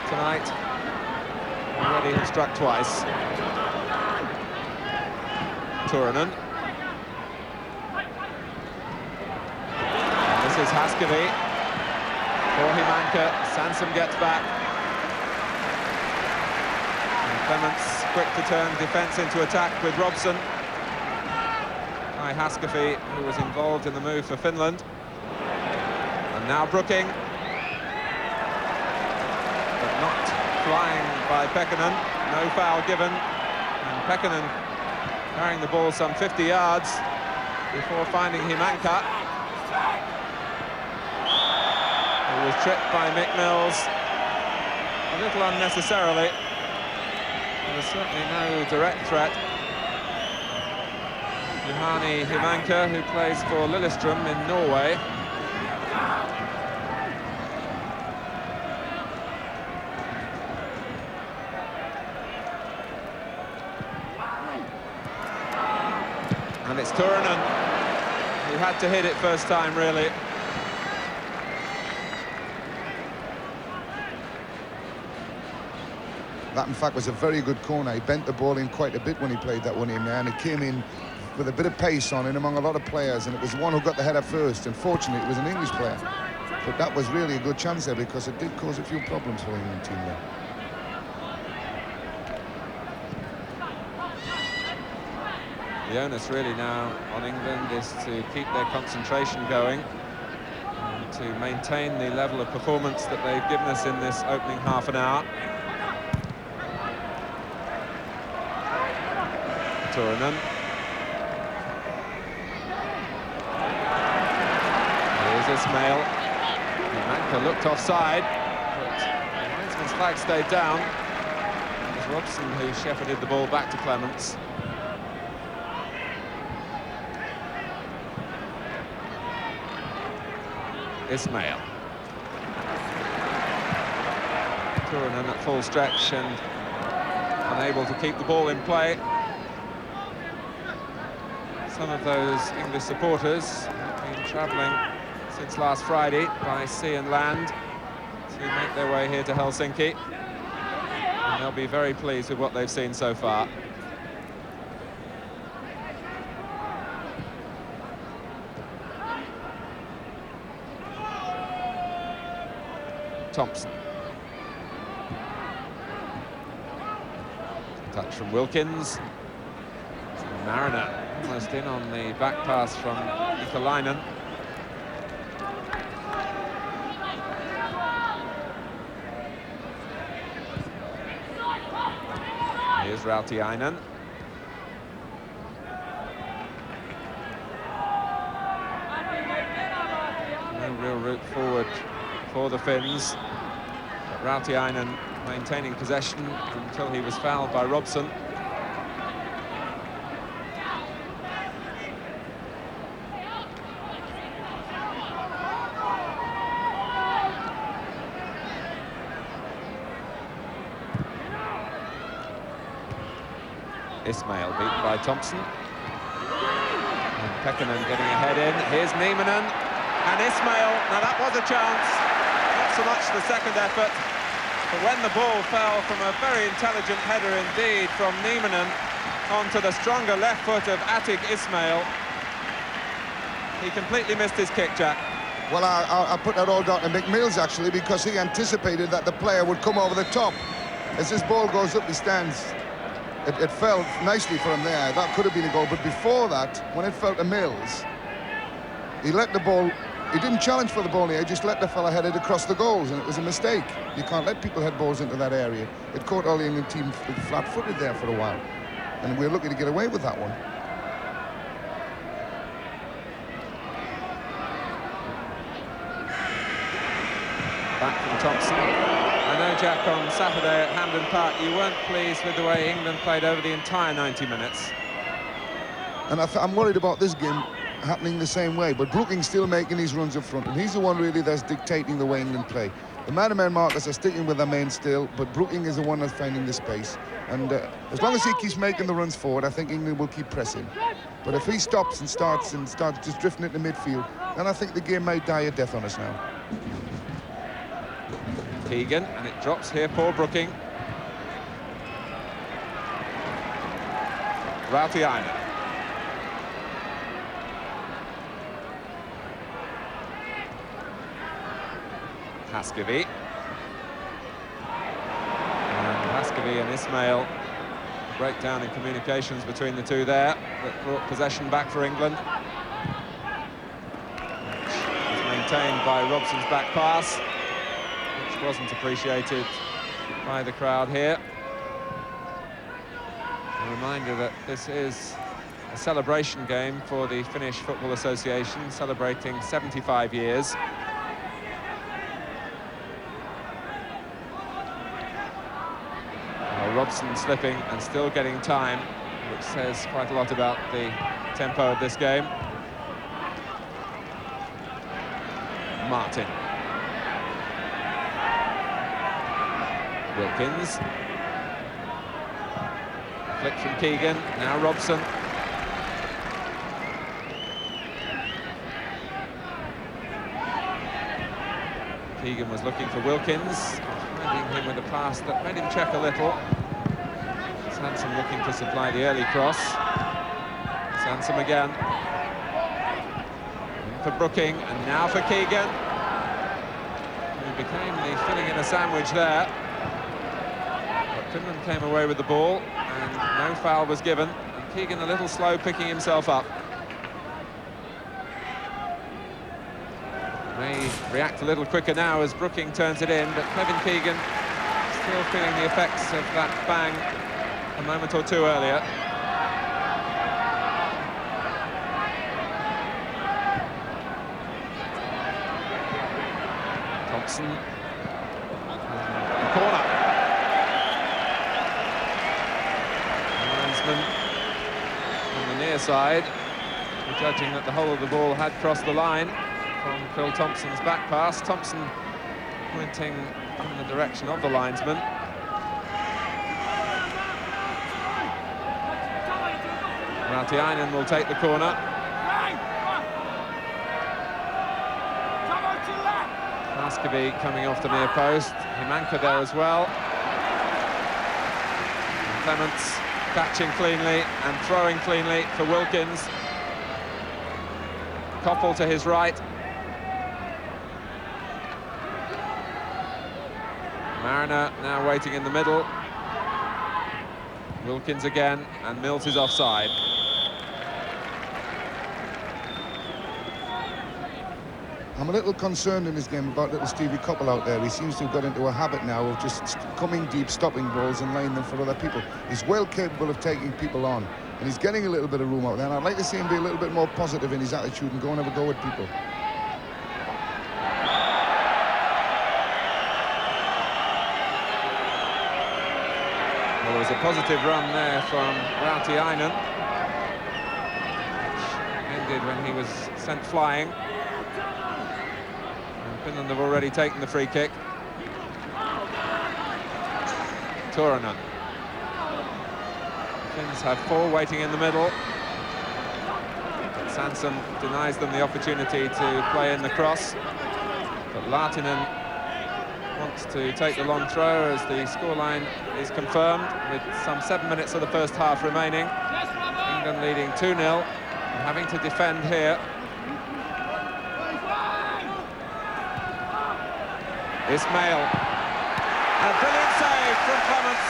tonight, already have struck twice. Turunen. And this is Haskeby. For Himanka, Sansom gets back. And Clements quick to turn defence into attack with Robson. Kai Haskeby, who was involved in the move for Finland. And now Brooking, but not flying by Pekkanen. No foul given, and Pekkanen carrying the ball some 50 yards before finding Himanka, who was tripped by Mick Mills a little unnecessarily. There was certainly no direct threat. Juhani Himanka, who plays for Lillestrøm in Norway. And it's Turunen, who had to hit it first time, really. That, in fact, was a very good corner. He bent the ball in quite a bit when he played that one in there, and it came in with a bit of pace on it among a lot of players, and it was the one who got the header first. Unfortunately, it was an English player. But that was really a good chance there, because it did cause a few problems for the England team there. The onus really now on England is to keep their concentration going and to maintain the level of performance that they've given us in this opening half an hour. Turunen. Here's Ismail. Manka looked offside, but the linesman's flag stayed down. It was Robson who shepherded the ball back to Clements. Ismail. Turunen at full stretch and unable to keep the ball in play. Some of those English supporters have been travelling since last Friday by sea and land to make their way here to Helsinki. And they'll be very pleased with what they've seen so far. Thompson. Touch from Wilkins. Mariner almost in on the back pass from Nikolainen. Here's Rautiainen. No real route forward for the Finns. But Rautiainen maintaining possession until he was fouled by Robson. Ismail beaten by Thompson. And Pekkanen getting a head in. Here's Nieminen and Ismail. Now that was a chance. Not so much the second effort, but when the ball fell from a very intelligent header indeed from Nieminen onto the stronger left foot of Atik Ismail, he completely missed his kick, Jack. Well, I put that all down to Mick Mills, actually, because he anticipated that the player would come over the top. As this ball goes up, he stands. It fell nicely for him there. That could have been a goal, but before that, when it fell to Mills, he let the ball, he didn't challenge for the ball here, he just let the fella head it across the goals, and it was a mistake. You can't let people head balls into that area. It caught all the England team flat-footed there for a while, and we were lucky to get away with that one. Back from Thompson. I know, Jack, on Saturday at Hampden Park, you weren't pleased with the way England played over the entire 90 minutes. And I'm worried about this game happening the same way, but Brooking's still making these runs up front, and he's the one really that's dictating the way England play. The man-to-man markers are sticking with their men still, but Brooking is the one that's finding the space. And as long as he keeps making the runs forward, I think England will keep pressing. But if he stops and starts just drifting into midfield, then I think the game might die a death on us now. Keegan, and it drops here, Paul Brooking. Rautiainen. Haskavy. And Haskavy and Ismail. Breakdown in communications between the two there that brought possession back for England. Which was maintained by Robson's back pass, which wasn't appreciated by the crowd here. A reminder that this is a celebration game for the Finnish Football Association, celebrating 75 years. Robson slipping and still getting time, which says quite a lot about the tempo of this game. Martin. Wilkins. Flick from Keegan, now Robson. Keegan was looking for Wilkins, finding him with a pass that made him check a little. Sansom looking to supply the early cross. Sansom again. In for Brooking, and now for Keegan. Who became the filling in a sandwich there. But Finland came away with the ball, and no foul was given. And Keegan a little slow picking himself up. May react a little quicker now as Brooking turns it in, but Kevin Keegan still feeling the effects of that bang a moment or two earlier. Thompson. Corner. Linesman on the near side, judging that the whole of the ball had crossed the line from Phil Thompson's back pass. Thompson pointing in the direction of the linesman. Rautiainen will take the corner. Laskeby coming off the near post. Himanka there as well. And Clements catching cleanly and throwing cleanly for Wilkins. Koppel to his right. Mariner now waiting in the middle. Wilkins again, and Mills is offside. I'm a little concerned in this game about little Stevie Koppel out there. He seems to have got into a habit now of just coming deep, stopping balls and laying them for other people. He's well capable of taking people on, and he's getting a little bit of room out there, and I'd like to see him be a little bit more positive in his attitude and go and have a go at people. Well, there was a positive run there from Rautiainen, which ended when he was sent flying. Finland have already taken the free kick. Turunen. Finns have 4 waiting in the middle. Sanson denies them the opportunity to play in the cross. But Lahtinen wants to take the long throw as the scoreline is confirmed with some 7 minutes of the first half remaining. England leading 2-0 and having to defend here. Ismail, and a brilliant save from Clements.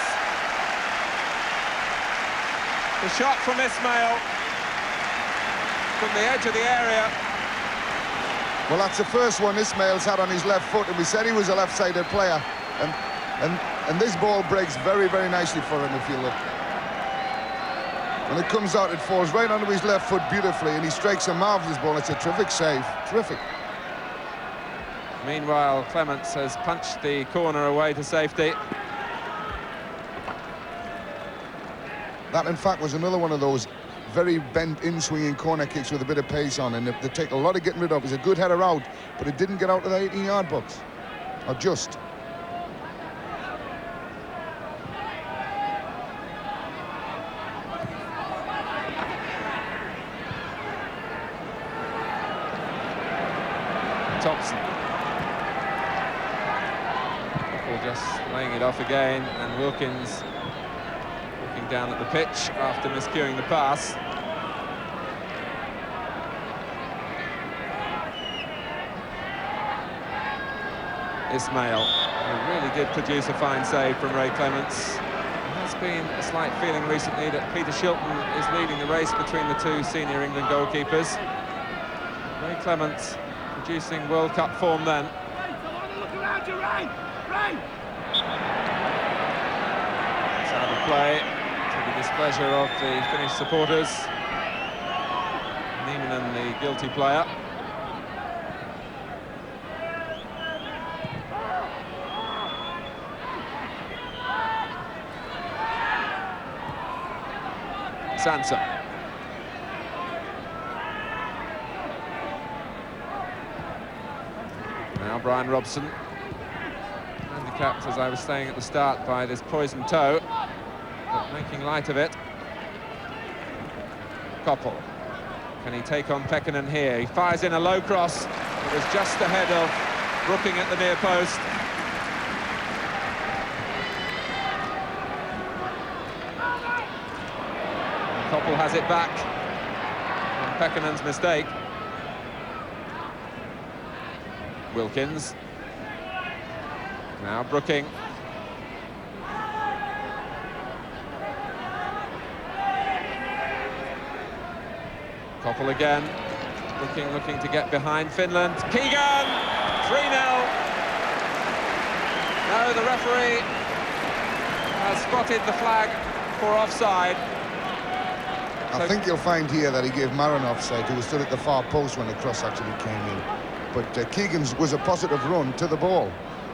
The shot from Ismail from the edge of the area. Well, that's the first one Ismail's had on his left foot, and we said he was a left-sided player, and this ball breaks very, very nicely for him, if you look. When it comes out, it falls right onto his left foot beautifully, and he strikes a marvellous ball. It's a terrific save, terrific. Meanwhile, Clements has punched the corner away to safety. That, in fact, was another one of those very bent in-swinging corner kicks with a bit of pace on, and they take a lot of getting rid of. It's a good header out, but it didn't get out of the 18-yard box. Or just. Thompson. Just laying it off again, and Wilkins looking down at the pitch after miscuing the pass. Ismail, who really did produce a fine save from Ray Clements. There has been a slight feeling recently that Peter Shilton is leading the race between the 2 senior England goalkeepers. Ray Clements producing World Cup form then. It's out of play to the displeasure of the Finnish supporters. Nieminen, the guilty player. Sanson. Now Brian Robson. Handicapped, as I was saying at the start, by this poisoned toe, but making light of it. Koppel. Can he take on Pekkanen here? He fires in a low cross. It was just ahead of Brooking at the near post. And Koppel has it back from Pekkanen's mistake. Wilkins. Now Brooking. Koppel again. looking to get behind Finland. Keegan, 3-0. No, the referee has spotted the flag for offside. I think you'll find here that he gave Marin offside, who was stood at the far post when the cross actually came in. But Keegan's was a positive run to the ball,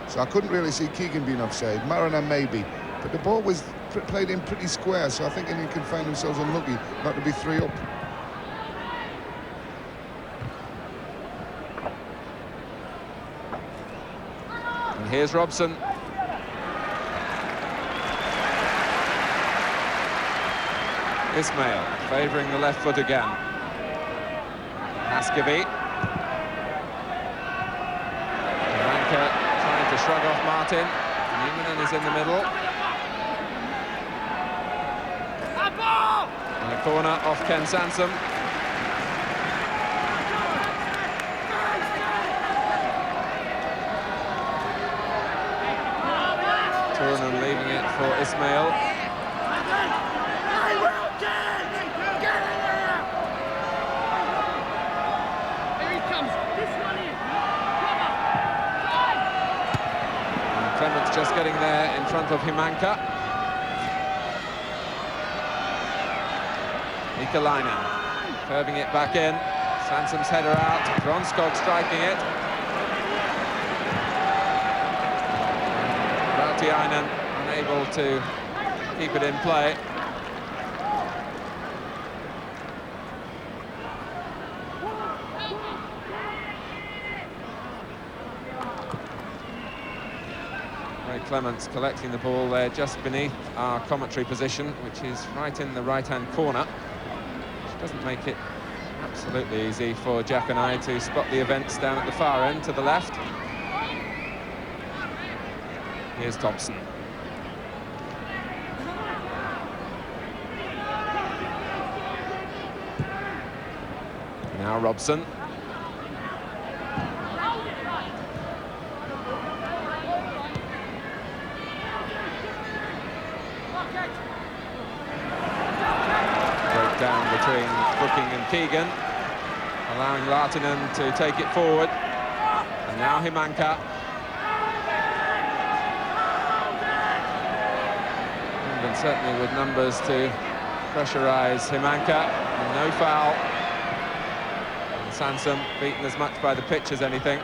so I couldn't really see Keegan being offside. Mariner maybe, but the ball was played in pretty square, so I think England can find themselves unlucky not to be 3 up. And here's Robson. Ismail favouring the left foot again. Haskeby. Ranker trying to shrug off Martin. Newman is in the middle. And a corner off Ken Sansom. Turunen leaving it for Ismail. Clements just getting there in front of Himanka. Nikolainen curving it back in. Sansom's header out. Gronskog striking it. Rautiainen unable to keep it in play. Clements collecting the ball there just beneath our commentary position, which is right in the right-hand corner, which doesn't make it absolutely easy for Jack and I to spot the events down at the far end to the left. Here's Thompson. Now Robson. Down between Brooking and Keegan, allowing Lahtinen to take it forward. And now Himanka. England certainly with numbers to pressurise Himanka. And no foul. And Sansom beaten as much by the pitch as anything.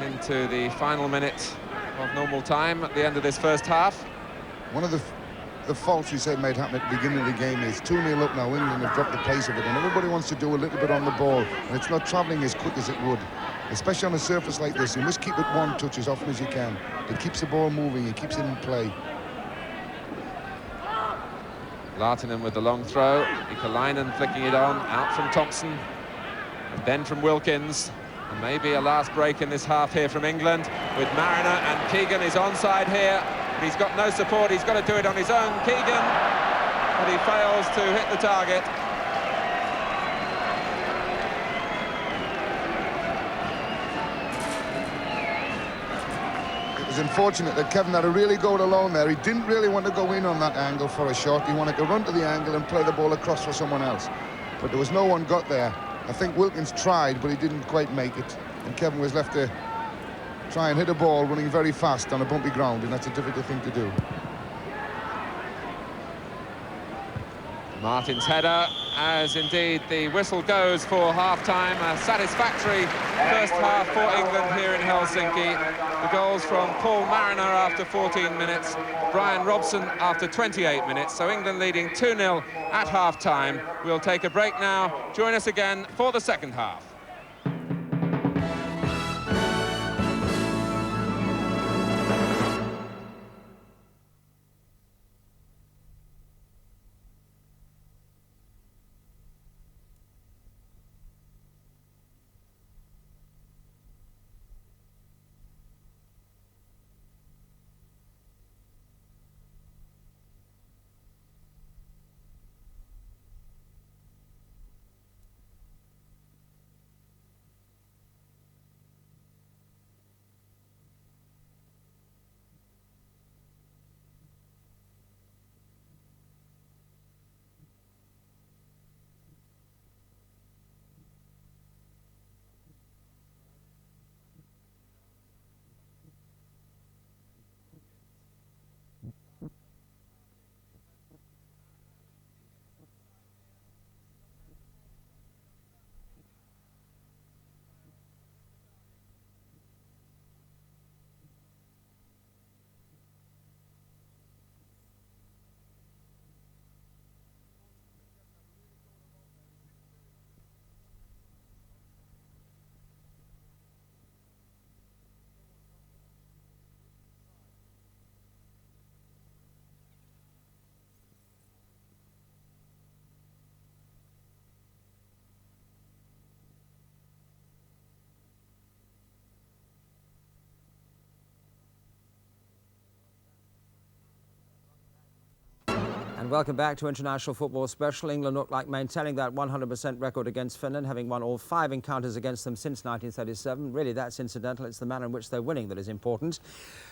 Into the final minute of normal time at the end of this first half. One of the faults we said might happen at the beginning of the game is 2-0 up now. England have dropped the pace of it, and everybody wants to do a little bit on the ball, and it's not travelling as quick as it would, especially on a surface like this. You must keep it one touch as often as you can. It keeps the ball moving, it keeps it in play. Lahtinen with the long throw. Nikolainen flicking it on, out from Thompson, and then from Wilkins. And maybe a last break in this half here from England with Mariner, and Keegan is onside here. But he's got no support, he's got to do it on his own. Keegan, but he fails to hit the target. It was unfortunate that Kevin had a really go it alone there. He didn't really want to go in on that angle for a shot. He wanted to run to the angle and play the ball across for someone else. But there was no one got there. I think Wilkins tried, but he didn't quite make it. And Kevin was left to try and hit a ball running very fast on a bumpy ground, and that's a difficult thing to do. Martin's header, as indeed the whistle goes for half-time. A satisfactory first half for England here in Helsinki. The goals from Paul Mariner after 14 minutes, Brian Robson after 28 minutes. So England leading 2-0 at half-time. We'll take a break now. Join us again for the second half. And welcome back to International Football Special. England looked like maintaining that 100% record against Finland, having won all 5 encounters against them since 1937. Really, that's incidental. It's the manner in which they're winning that is important.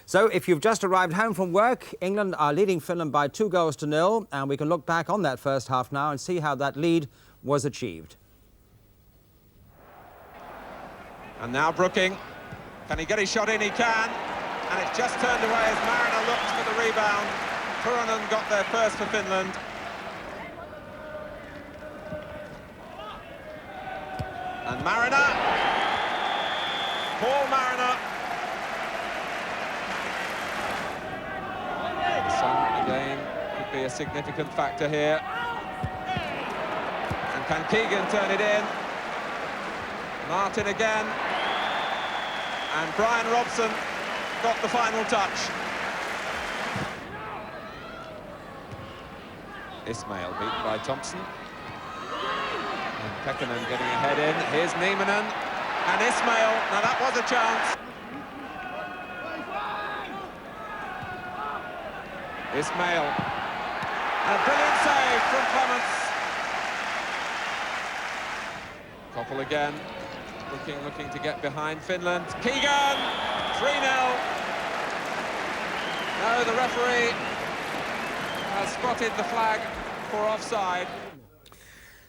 So, if you've just arrived home from work, England are leading Finland by 2-0, and we can look back on that first half now and see how that lead was achieved. And now Brooking. Can he get his shot in? He can. And it's just turned away as Mariner looks for the rebound. Turunen got there first for Finland. And Mariner. Paul Mariner. The sun again could be a significant factor here. And can Keegan turn it in? Martin again. And Brian Robson got the final touch. Ismail beaten by Thompson. And Pekkanen getting a head in. Here's Nieminen. And Ismail. Now that was a chance. Ismail. And a brilliant save from Clements. Koppel again. Looking to get behind Finland. Keegan! 3-0. No, the referee has spotted the flag for offside.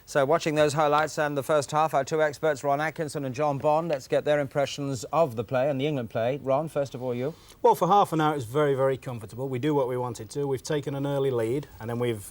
So, watching those highlights and the first half, our 2 experts, Ron Atkinson and John Bond, let's get their impressions of the play and the England play. Ron, first of all, you. Well, for half an hour, it's very, very comfortable. We do what we wanted to. We've taken an early lead, and then we've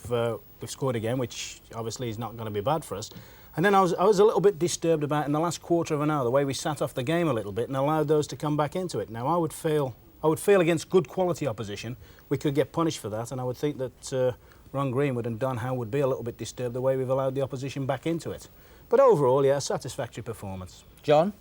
scored again, which obviously is not going to be bad for us. And then I was a little bit disturbed about in the last quarter of an hour the way we sat off the game a little bit and allowed those to come back into it. Now I would feel against good quality opposition we could get punished for that, and I would think that Ron Greenwood and Don Howe would be a little bit disturbed the way we've allowed the opposition back into it. But overall, yeah, a satisfactory performance. John?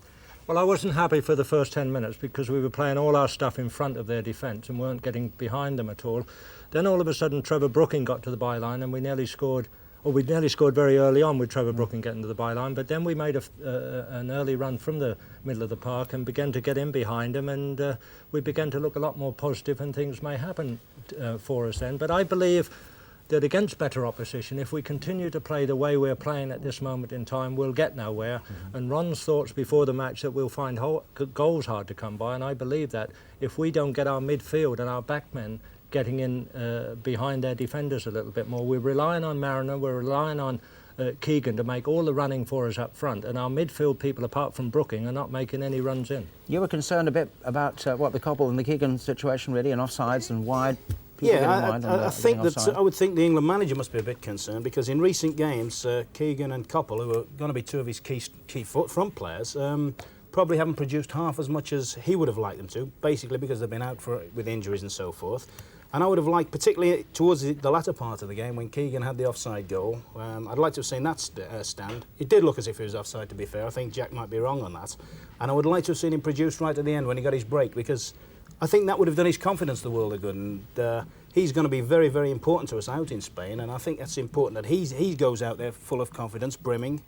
Well, I wasn't happy for the first 10 minutes because we were playing all our stuff in front of their defence and weren't getting behind them at all. Then all of a sudden Trevor Brooking got to the byline and we nearly scored very early on with Trevor Brooking getting to the byline, but then we made an early run from the middle of the park and began to get in behind him, and we began to look a lot more positive, and things may happen for us then. But I believe that against better opposition, if we continue to play the way we're playing at this moment in time, we'll get nowhere. And Ron's thoughts before the match that we'll find goals hard to come by, and I believe that if we don't get our midfield and our backmen getting in behind their defenders a little bit more. We're relying on Mariner, we're relying on Keegan to make all the running for us up front, and our midfield people, apart from Brooking, are not making any runs in. You were concerned a bit about what the Koppel and the Keegan situation really, and offsides and wide. I think that I would think the England manager must be a bit concerned because in recent games, Keegan and Koppel, who are going to be 2 of his key front players, probably haven't produced half as much as he would have liked them to, basically because they've been out with injuries and so forth. And I would have liked, particularly towards the latter part of the game, when Keegan had the offside goal, I'd like to have seen that stand. It did look as if he was offside, to be fair. I think Jack might be wrong on that. And I would like to have seen him produced right at the end when he got his break, because I think that would have done his confidence the world of good. And he's going to be very, very important to us out in Spain. And I think that's important that he goes out there full of confidence, brimming.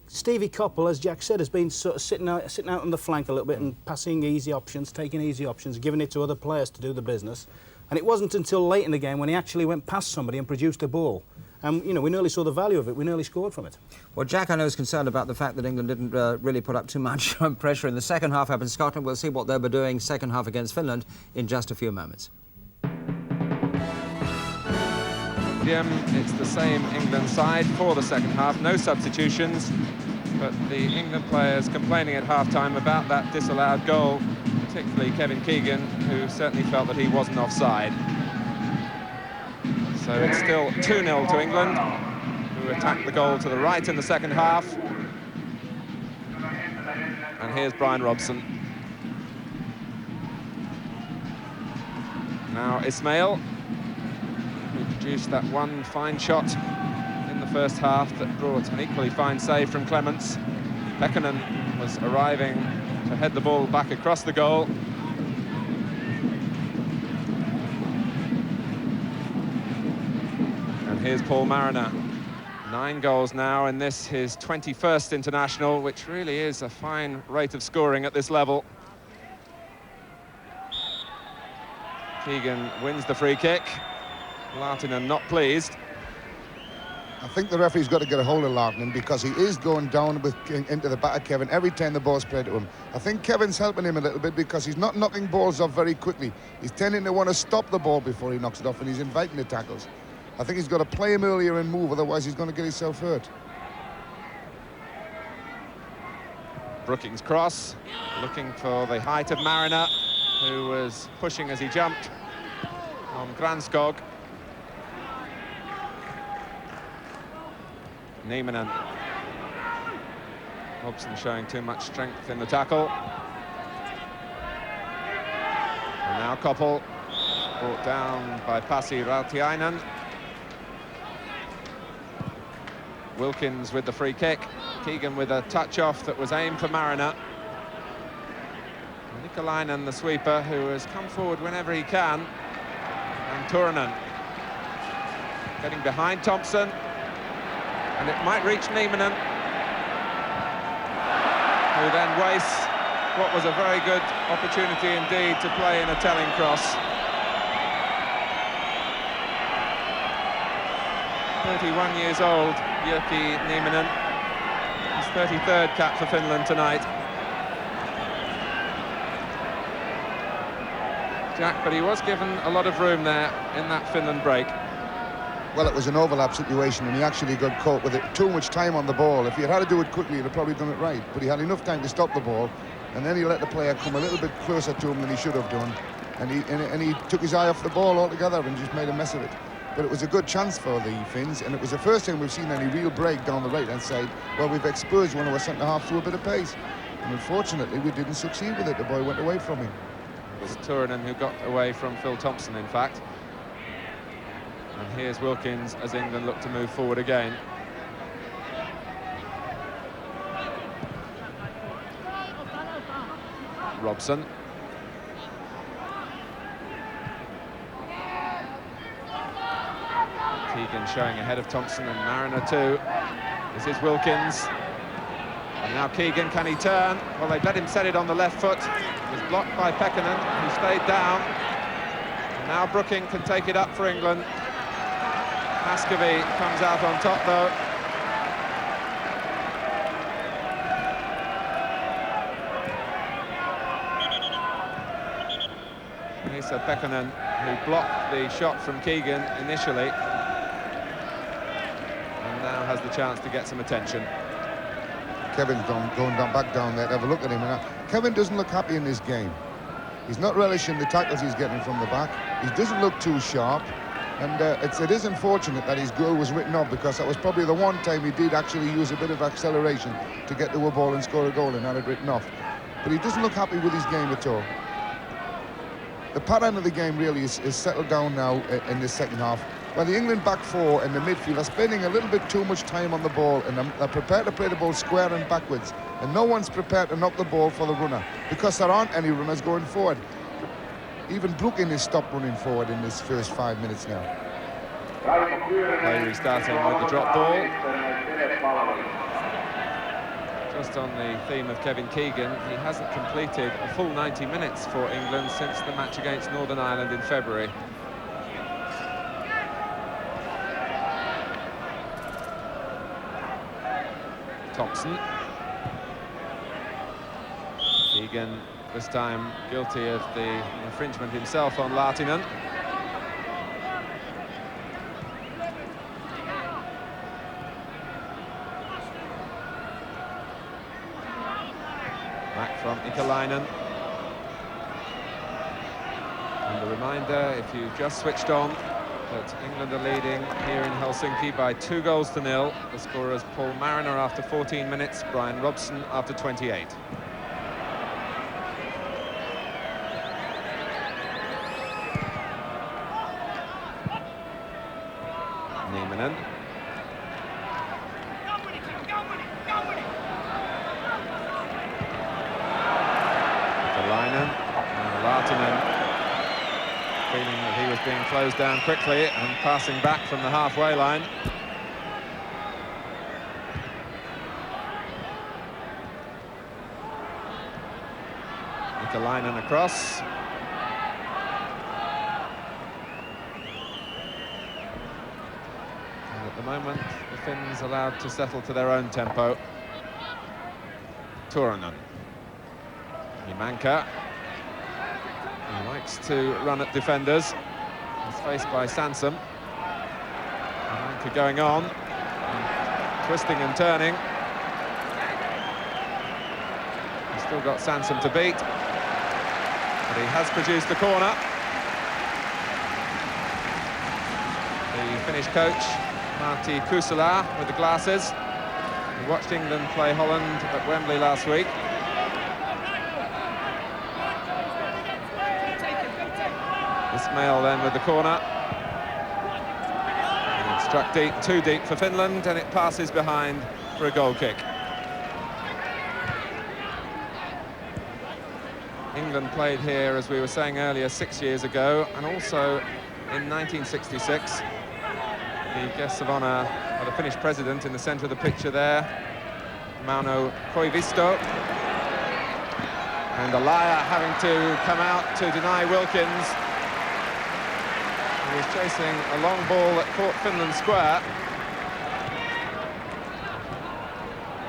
Stevie Koppel, as Jack said, has been sort of sitting out on the flank a little bit and passing easy options, taking easy options, giving it to other players to do the business. And it wasn't until late in the game when he actually went past somebody and produced a ball. And, you know, we nearly saw the value of it. We nearly scored from it. Well, Jack, I know, is concerned about the fact that England didn't really put up too much pressure in the second half up in Scotland. We'll see what they'll be doing second half against Finland in just a few moments. It's the same England side for the second half, no substitutions, but the England players complaining at half-time about that disallowed goal, particularly Kevin Keegan, who certainly felt that he wasn't offside. So it's still 2-0 to England, who attacked the goal to the right in the second half. And here's Brian Robson. Now Ismail, who produced that one fine shot in the first half that brought an equally fine save from Clements. Pekkanen was arriving to head the ball back across the goal. And here's Paul Mariner. 9 goals now in this, his 21st international, which really is a fine rate of scoring at this level. Keegan wins the free kick. Lahtinen not pleased. I think the referee's got to get a hold of Lahtinen because he is going down into the back of Kevin every time the ball's played to him. I think Kevin's helping him a little bit because he's not knocking balls off very quickly. He's tending to want to stop the ball before he knocks it off, and he's inviting the tackles. I think he's got to play him earlier and move, otherwise he's going to get himself hurt. Brookings cross, looking for the height of Mariner, who was pushing as he jumped on Granskog. Nieminen. Robson showing too much strength in the tackle. And now Koppel, brought down by Pasi Rautiainen. Wilkins with the free kick. Keegan with a touch-off that was aimed for Mariner. Nikolainen, the sweeper, who has come forward whenever he can. And Turunen getting behind Thompson. And it might reach Nieminen, who then wastes what was a very good opportunity indeed to play in a telling cross. 31 years old, Jyrki Nieminen. His 33rd cap for Finland tonight. Jack, but he was given a lot of room there in that Finland break. Well, it was an overlap situation, and he actually got caught with it. Too much time on the ball. If he had had to do it quickly, he'd have probably done it right. But he had enough time to stop the ball, and then he let the player come a little bit closer to him than he should have done. And he took his eye off the ball altogether and just made a mess of it. But it was a good chance for the Finns, and it was the first time we've seen any real break down the right-hand side where we've exposed one of our centre-halves to a bit of pace. And unfortunately, we didn't succeed with it. The boy went away from him. It was Turunen who got away from Phil Thompson, in fact. And here's Wilkins as England look to move forward again. Robson. Keegan showing ahead of Thompson and Mariner too. This is Wilkins. And now Keegan, can he turn? Well, they've let him set it on the left foot. It was blocked by Pekkanen, who stayed down. And now Brooking can take it up for England. Askeby comes out on top, though. Esa Pekkanen, who blocked the shot from Keegan initially, and now has the chance to get some attention. Kevin's going back down there to have a look at him. And Kevin doesn't look happy in this game. He's not relishing the tackles he's getting from the back. He doesn't look too sharp. And it is unfortunate that his goal was written off, because that was probably the one time he did actually use a bit of acceleration to get to a ball and score a goal, and had it written off. But he doesn't look happy with his game at all. The pattern of the game really is settled down now in the second half, where the England back four and the midfield are spending a little bit too much time on the ball, and they're prepared to play the ball square and backwards, and no one's prepared to knock the ball for the runner, because there aren't any runners going forward. Even Brooking has stopped running forward in this first 5 minutes now. Play restarting with the drop ball. Just on the theme of Kevin Keegan, he hasn't completed a full 90 minutes for England since the match against Northern Ireland in February. Thompson. Keegan, this time guilty of the infringement himself on Lahtinen. Back from Nikolainen. And a reminder, if you just switched on, that England are leading here in Helsinki by 2-0. The scorers Paul Mariner after 14 minutes, Brian Robson after 28. Nieminen. Nikolainen and Lahtinen, feeling that he was being closed down quickly and passing back from the halfway line. Nikolainen across. the moment, the Finns allowed to settle to their own tempo. Turunen. Imanka. He likes to run at defenders. He's faced by Sansom. Imanka going on, twisting and turning. He's still got Sansom to beat, but he has produced the corner. The Finnish coach, Martti Kusula, with the glasses. He watched England play Holland at Wembley last week. Ismail then with the corner. And it struck deep, too deep for Finland, and it passes behind for a goal kick. England played here, as we were saying earlier, 6 years ago, and also in 1966. The guests of honour are the Finnish president in the centre of the picture there, Mauno Koivisto. And Alaya having to come out to deny Wilkins. He was chasing a long ball that caught Finland square.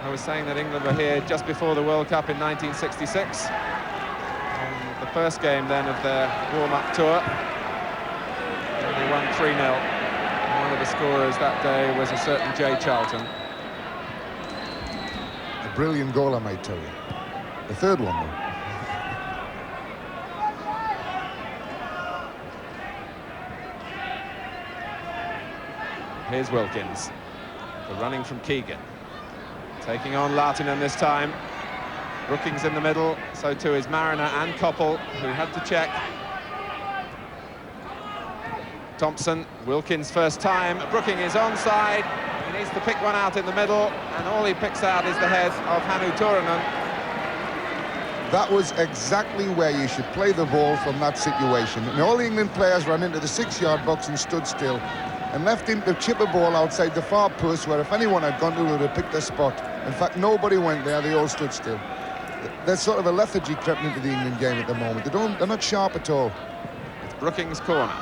I was saying that England were here just before the World Cup in 1966. On the first game then of their warm-up tour. And they won 3-0. One of the scorers that day was a certain Jay Charlton. A brilliant goal, I might tell you. The third one, though. Here's Wilkins. The running from Keegan. Taking on Lahtinen this time. Brookings in the middle, so too is Mariner and Koppel, who had to check. Thompson, Wilkins first time. Brooking is onside. He needs to pick one out in the middle, and all he picks out is the head of Hannu Turunen. That was exactly where you should play the ball from that situation. And all the England players ran into the 6-yard box and stood still, and left him to chip a ball outside the far post, where if anyone had gone to it, would have picked their spot. In fact, nobody went there, they all stood still. There's sort of a lethargy crept into the England game at the moment. They're not sharp at all. It's Brookings' corner.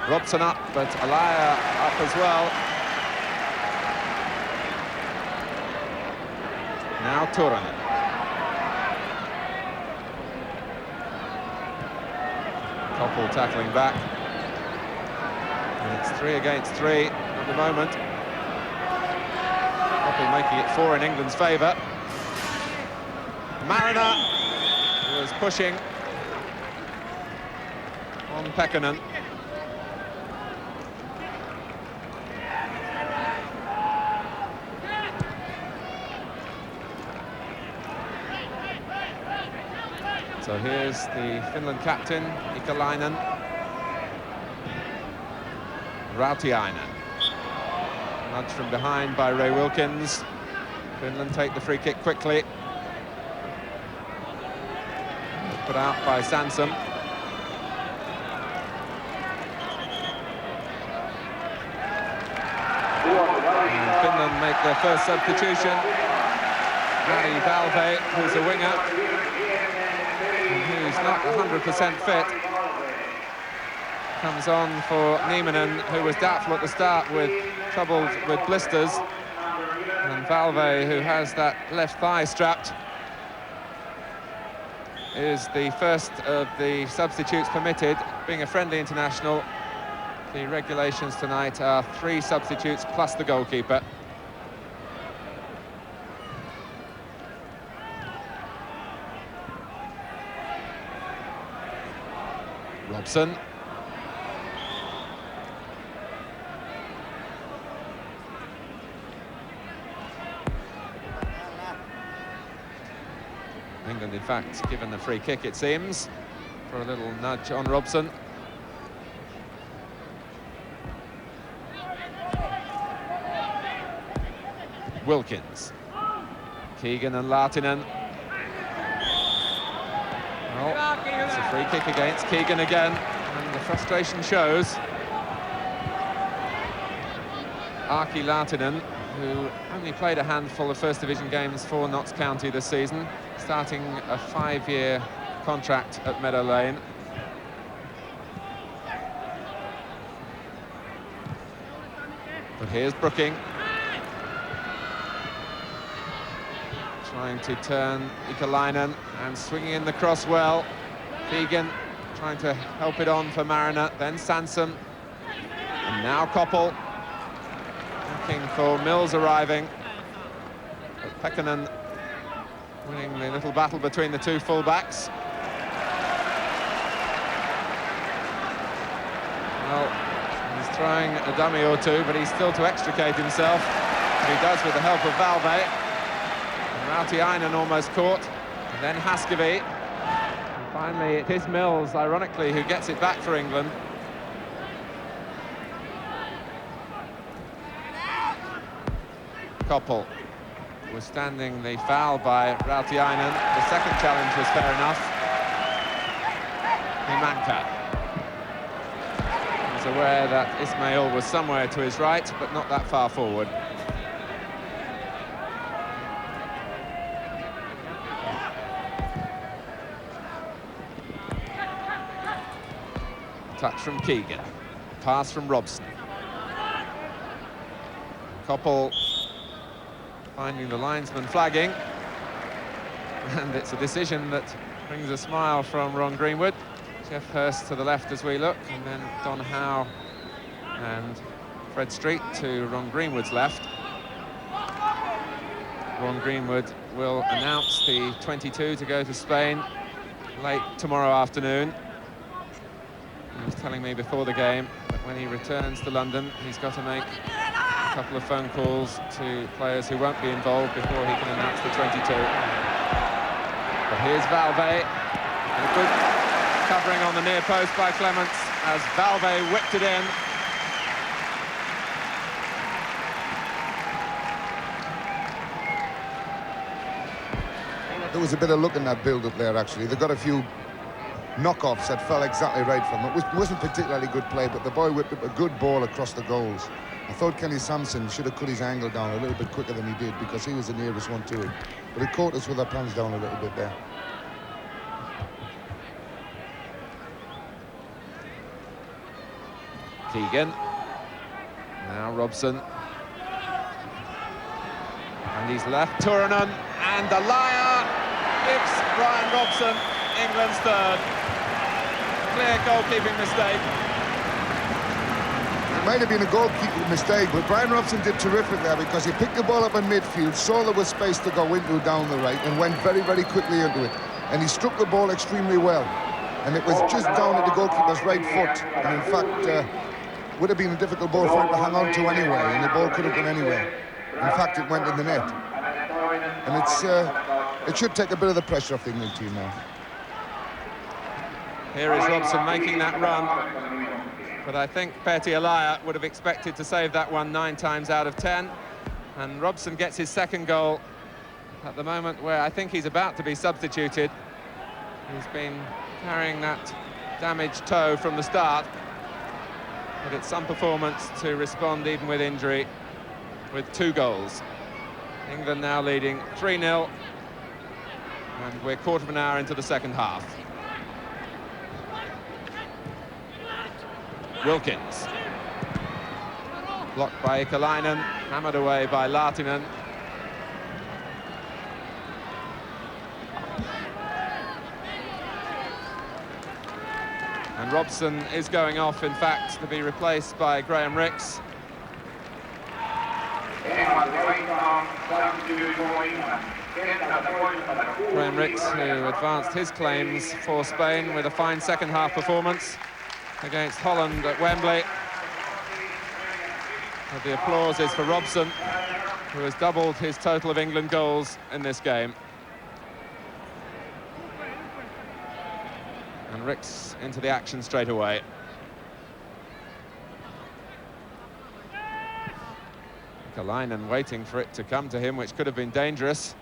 Robson up, but Alaya up as well. Now Turunen. Koppel tackling back. And it's 3 against 3 at the moment. Koppel making it 4 in England's favour. Mariner was pushing on Pekkanen. So here's the Finland captain, Ikalainen. Rautiainen. Nudge from behind by Ray Wilkins. Finland take the free kick quickly. Put out by Sansom. And Finland make their first substitution. Ari Valve, who's a winger, who's not 100% fit, comes on for Nieminen, who was doubtful at the start with trouble with blisters, and Valve, who has that left thigh strapped, is the first of the substitutes permitted. Being a friendly international, the regulations tonight are 3 substitutes plus the goalkeeper. Robson. England, in fact, given the free kick, it seems, for a little nudge on Robson. Wilkins. Keegan and Lahtinen. Well, it's a free kick against Keegan again, and the frustration shows. Aki Lahtinen, who only played a handful of First Division games for Notts County this season, starting a 5-year contract at Meadow Lane. But here's Brooking. Trying to turn Ikalainen and swinging in the cross well. Keegan trying to help it on for Mariner, then Sansom. And now Koppel. Looking for Mills arriving. But Pekkanen winning the little battle between the two fullbacks. Well, he's trying a dummy or two, but he's still to extricate himself. He does with the help of Valve. Rautiainen almost caught, and then Haskevy. And finally, it is Mills, ironically, who gets it back for England. Koppel withstanding the foul by Rautiainen. The second challenge was fair enough. Himanka was aware that Ismail was somewhere to his right, but not that far forward. Touch from Keegan, pass from Robson. Koppel finding the linesman flagging, and it's a decision that brings a smile from Ron Greenwood. Jeff Hurst to the left as we look, and then Don Howe and Fred Street to Ron Greenwood's left. Ron Greenwood will announce the 22 to go to Spain late tomorrow afternoon. He was telling me before the game that when he returns to London, he's got to make a couple of phone calls to players who won't be involved before he can announce the 22. But here's Valve, and a good covering on the near post by Clements as Valve whipped it in. There was a bit of luck in that build-up there, actually. They got a few knockoffs that fell exactly right from it. It wasn't particularly good play, but the boy whipped up a good ball across the goals. I thought Kenny Sampson should have cut his angle down a little bit quicker than he did, because he was the nearest one to it. But it caught us with our pants down a little bit there. Keegan. Now Robson. And he's left Turunen, and the liar gives Brian Robson England's third. Clear goalkeeping mistake. It might have been a goalkeeping mistake, but Brian Robson did terrific there, because he picked the ball up in midfield, saw there was space to go into down the right, and went very, very quickly into it. And he struck the ball extremely well. And it was just down at the goalkeeper's right foot. And in fact, would have been a difficult ball for him to hang on to anyway, and the ball could have gone anywhere. In fact, it went in the net. And it should take a bit of the pressure off the England team now. Here is Robson making that run, but I think Petty Alaya would have expected to save that one 9 times out of 10. And Robson gets his second goal at the moment where I think he's about to be substituted. He's been carrying that damaged toe from the start, but it's some performance to respond even with injury with 2 goals. England now leading 3-0, and we're quarter of an hour into the second half. Wilkins. Blocked by Ikalainen, hammered away by Lahtinen. And Robson is going off, in fact, to be replaced by Graham Rix. Graham Rix, who advanced his claims for Spain with a fine second-half performance against Holland at Wembley. But the applause is for Robson, who has doubled his total of England goals in this game. And Rix into the action straight away. Kalainen waiting for it to come to him, which could have been dangerous.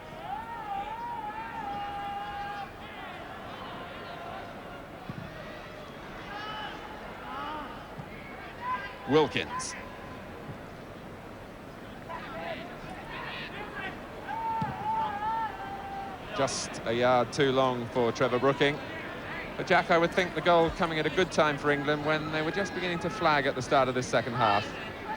Wilkins. Just a yard too long for Trevor Brooking. But Jack, I would think the goal coming at a good time for England when they were just beginning to flag at the start of this second half.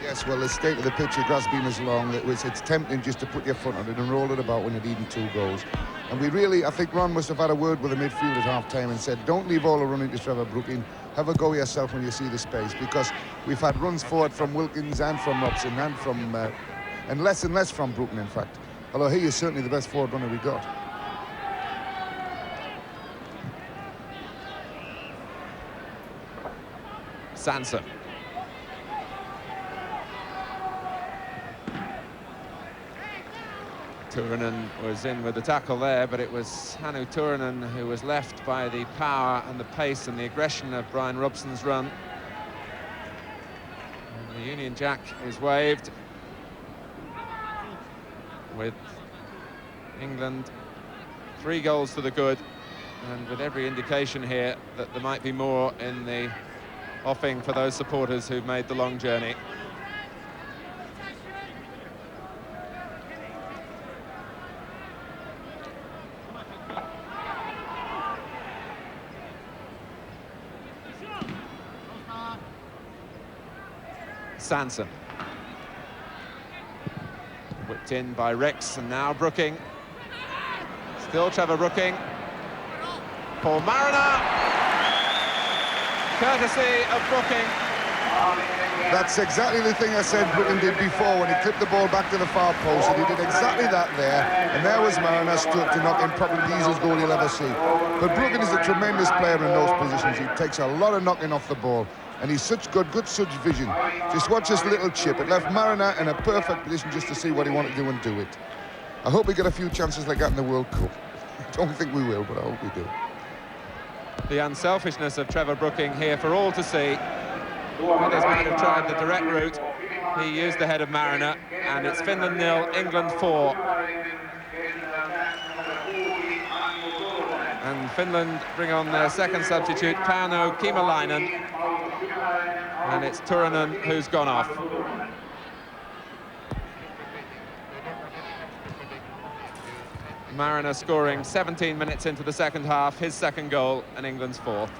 Yes, well, the state of the pitch, the grass being as long, it's tempting just to put your foot on it and roll it about when you're needing 2 goals. And we really, I think Ron must have had a word with the midfield at half-time and said, don't leave all the running to Trevor Brooking. Have a go yourself when you see the space, because we've had runs forward from Wilkins and from Robson and from, and less from Brooking, in fact. Although he is certainly the best forward runner we got. Sansom. Turunen was in with the tackle there, but it was Hannu Turunen who was left by the power and the pace and the aggression of Brian Robson's run. And the Union Jack is waved, with England 3 goals to the good, and with every indication here that there might be more in the offing for those supporters who've made the long journey. Sansom. Whipped in by Rex, and now Brooking. Still Trevor Brooking. Paul Mariner. Courtesy of Brooking. That's exactly the thing I said Brooking did before when he clipped the ball back to the far post, and he did exactly that there. And there was Mariner stood to knock in probably the easiest goal you'll ever see. But Brooking is a tremendous player in those positions. He takes a lot of knocking off the ball. And he's such good such vision. Just watch this little chip. It left Mariner in a perfect position just to see what he wanted to do and do it. I hope we get a few chances like that in the World Cup. I don't think we will, but I hope we do. The unselfishness of Trevor Brooking here for all to see. Others might have tried the direct route. He used the head of Mariner, and it's Finland 0, England 4. And Finland bring on their second substitute, Pauno Kimalainen. And it's Turunen who's gone off. Mariner scoring 17 minutes into the second half, his second goal, and England's 4th.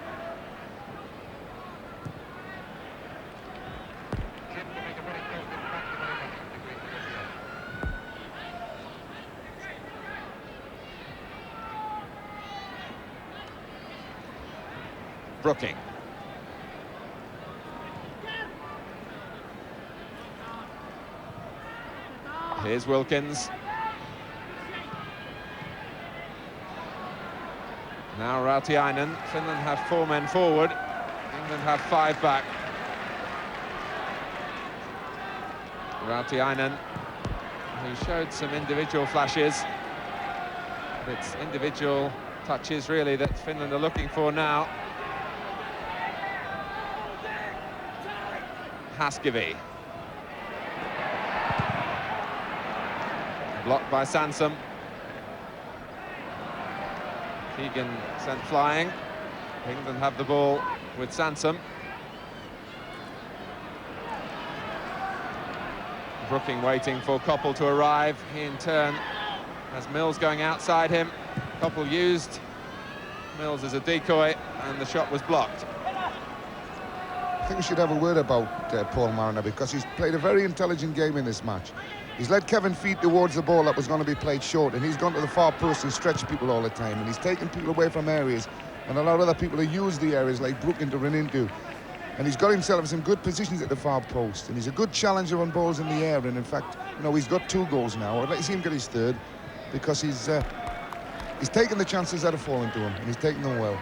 Brooking. Here's Wilkins. Now Rautiainen. Finland have 4 men forward. England have 5 back. Rautiainen, who showed some individual flashes. It's individual touches, really, that Finland are looking for now. Haskivi. Blocked by Sansom. Keegan sent flying. England have the ball with Sansom. Brooking waiting for Koppel to arrive. He in turn has Mills going outside him. Koppel used Mills as a decoy, and the shot was blocked. I think we should have a word about Paul Mariner, because he's played a very intelligent game in this match. He's led Kevin Feet towards the ball that was going to be played short, and he's gone to the far post and stretched people all the time, and he's taken people away from areas and allowed other people to use the areas like Brooking to run into. And he's got himself in some good positions at the far post, and he's a good challenger on balls in the air. And in fact, you know, he's got 2 goals now. I'd like to see him get his 3rd, because he's taken the chances that have fallen to him, and he's taken them well.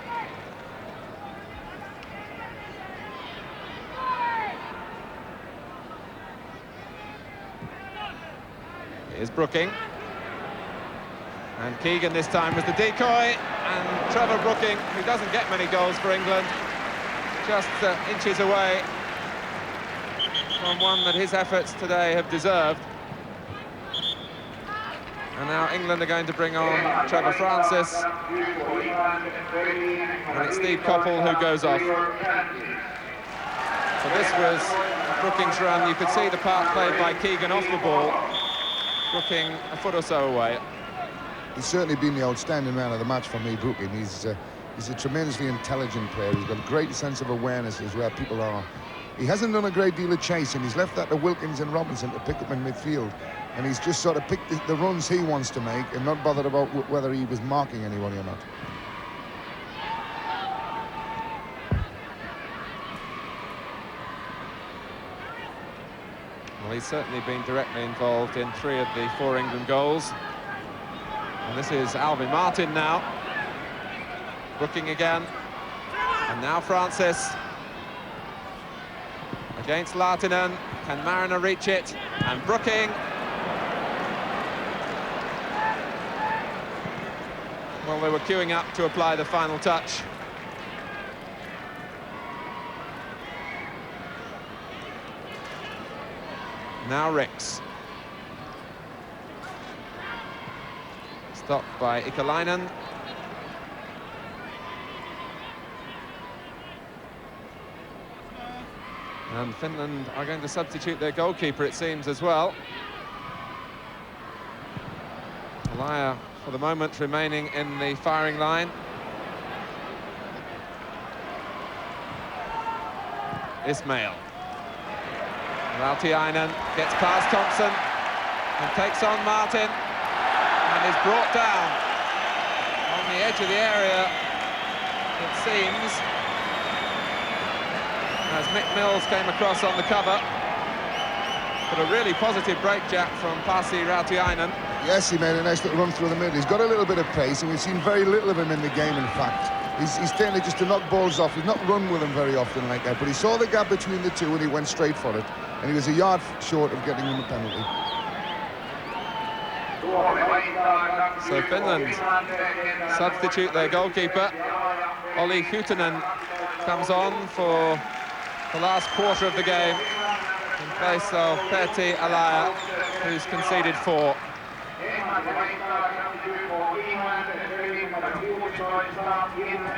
Here's Brooking. And Keegan this time was the decoy, and Trevor Brooking, who doesn't get many goals for England, just inches away from one that his efforts today have deserved. And now England are going to bring on Trevor Francis, and it's Steve Koppel who goes off. So this was Brooking's run. You could see the part played by Keegan off the ball. Brooking a foot or so away. He's certainly been the outstanding man of the match for me, Brooking. He's a tremendously intelligent player. He's got a great sense of awareness as where people are. He hasn't done a great deal of chasing. He's left that to Wilkins and Robinson to pick up in midfield. And he's just sort of picked the runs he wants to make and not bothered about whether he was marking anybody or not. Well, he's certainly been directly involved in 3 of the 4 England goals. And this is Alvin Martin now. Brooking again. And now Francis. Against Lahtinen. Can Mariner reach it? And Brooking. Well, they were queuing up to apply the final touch. Now Ricks. Stopped by Ikalainen. And Finland are going to substitute their goalkeeper, it seems, as well. Elia, for the moment, remaining in the firing line. Ismail. Rautiainen gets past Thompson and takes on Martin and is brought down on the edge of the area, it seems, as Mick Mills came across on the cover. But a really positive break, Jack, from Pasi Rautiainen. Yes, he made a nice little run through the middle. He's got a little bit of pace, and we've seen very little of him in the game, in fact. He's tending just to knock balls off. He's not run with them very often like that, but he saw the gap between the two and he went straight for it. And he was a yard short of getting him a penalty. So Finland substitute their goalkeeper. Olli Huutonen comes on for the last quarter of the game in place of Pertti Elia, who's conceded 4.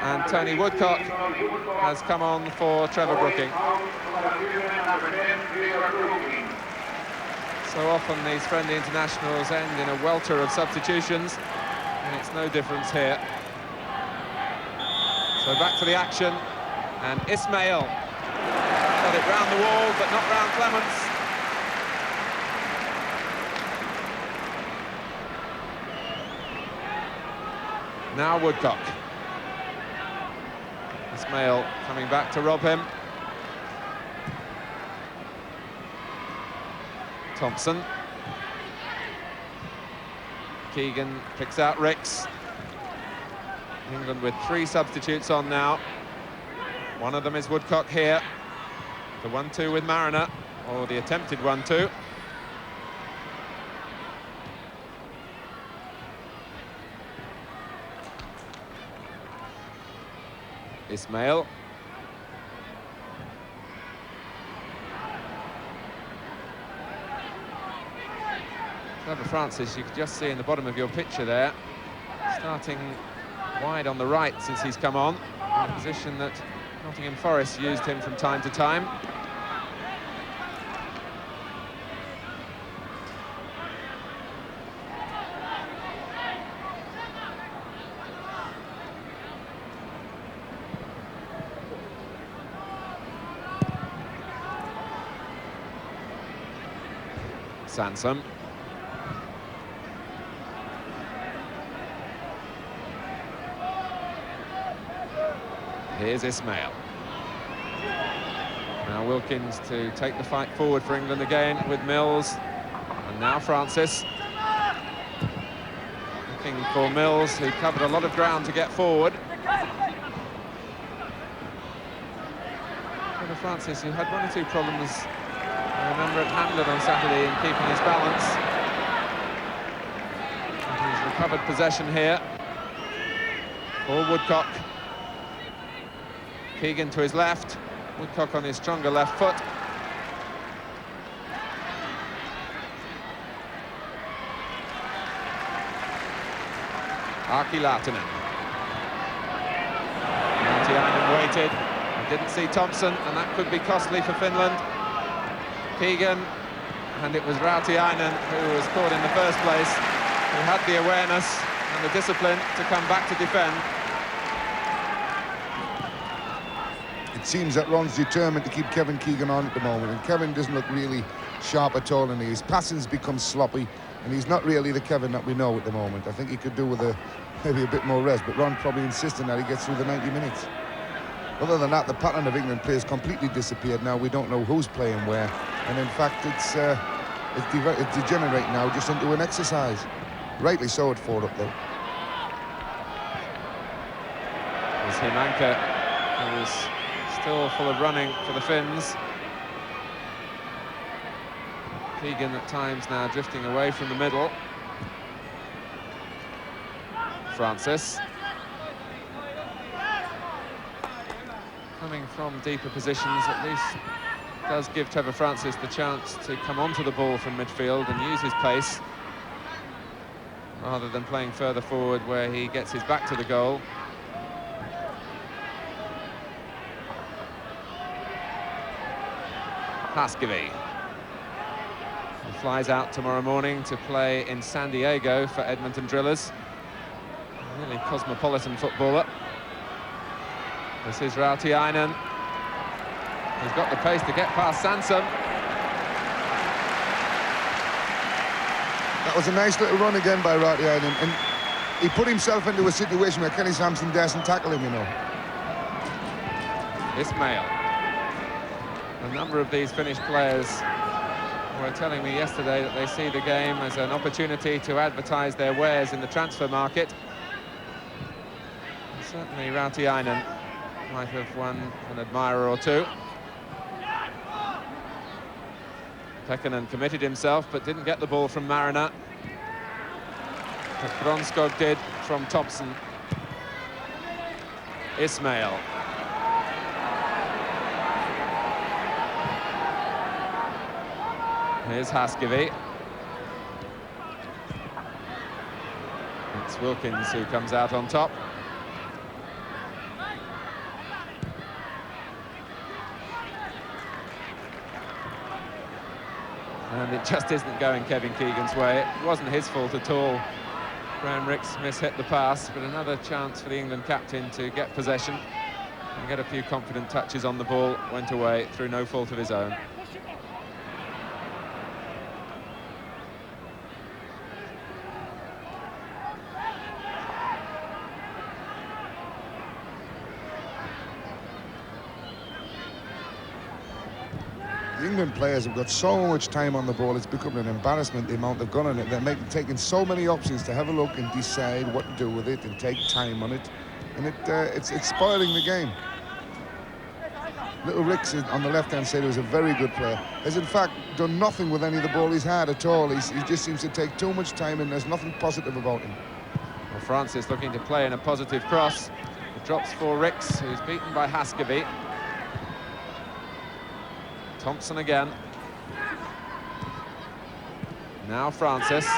And Tony Woodcock has come on for Trevor Brooking. So often these friendly internationals end in a welter of substitutions, and it's no difference here. So back to the action, and Ismail got it round the wall, but not round Clements. Now Woodcock. Ismail coming back to rob him. Thompson. Keegan picks out Ricks. England with 3 substitutes on now. One of them is Woodcock here. The 1-2 with Mariner, or the attempted 1-2. Ismail. Trevor Francis, you can just see in the bottom of your picture there, starting wide on the right since he's come on, in a position that Nottingham Forest used him from time to time. Sansom. Here's Ismail. Now Wilkins to take the fight forward for England again with Mills. And now Francis. Looking for Mills, who covered a lot of ground to get forward. Trevor Francis, who had 1 or 2 problems, I remember, at Hamlet on Saturday in keeping his balance. And he's recovered possession here for Woodcock. Keegan to his left, Woodcock on his stronger left foot. Aki Lahtinen. Rautiainen waited, and didn't see Thompson, and that could be costly for Finland. Keegan, and it was Rautiainen who was caught in the first place, who had the awareness and the discipline to come back to defend. it seems that Ron's determined to keep Kevin Keegan on at the moment, and Kevin doesn't look really sharp at all, and his passing's become sloppy, and he's not really the Kevin that we know at the moment. I think he could do with maybe a bit more rest, but Ron probably insisting that he gets through the 90 minutes. Other than that, the pattern of England players completely disappeared now. We don't know who's playing where, and in fact it's degenerating now just into an exercise. Rightly so at 4 up though. As Himanka, who is still full of running for the Finns. Keegan at times now drifting away from the middle. Francis. Coming from deeper positions, at least does give Trevor Francis the chance to come onto the ball from midfield and use his pace, rather than playing further forward where he gets his back to the goal. Haskevy. He flies out tomorrow morning to play in San Diego for Edmonton Drillers. A really cosmopolitan footballer. This is Rautiainen. He's got the pace to get past Sansom. That was a nice little run again by Rautiainen, and he put himself into a situation where Kenny Sampson doesn't tackle him, you know. Ismail. A number of these Finnish players were telling me yesterday that they see the game as an opportunity to advertise their wares in the transfer market. And certainly Rautiainen might have won an admirer or two. Pekkanen committed himself but didn't get the ball from Mariner. But Bronskog did from Thompson. Ismail. Here's Haskevy. It's Wilkins who comes out on top. And it just isn't going Kevin Keegan's way. It wasn't his fault at all. Graham Rix mishit the pass, but another chance for the England captain to get possession and get a few confident touches on the ball. Went away through no fault of his own. The England players have got so much time on the ball, it's becoming an embarrassment, the amount they've got on it. They're taking so many options to have a look and decide what to do with it and take time on it. And it's spoiling the game. Little Rix on the left-hand side was a very good player. Has in fact done nothing with any of the ball he's had at all. He just seems to take too much time and there's nothing positive about him. Well, Francis looking to play in a positive cross. It drops for Rix, who's beaten by Haskevy. Thompson again. Now Francis.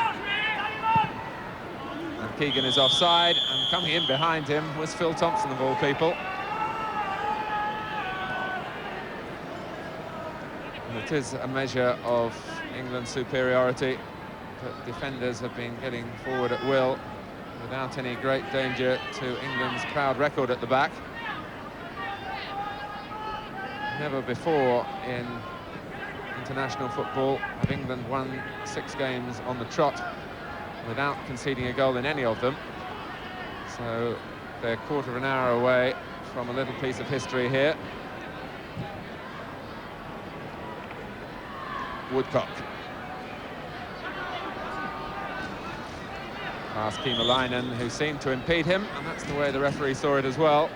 And Keegan is offside, and coming in behind him was Phil Thompson, of all people. And it is a measure of England's superiority, but defenders have been getting forward at will without any great danger to England's proud record at the back. Never before in international football have England won 6 games on the trot without conceding a goal in any of them. So they're a quarter of an hour away from a little piece of history here. Woodcock. Past Kiimalainen, who seemed to impede him, and that's the way the referee saw it as well.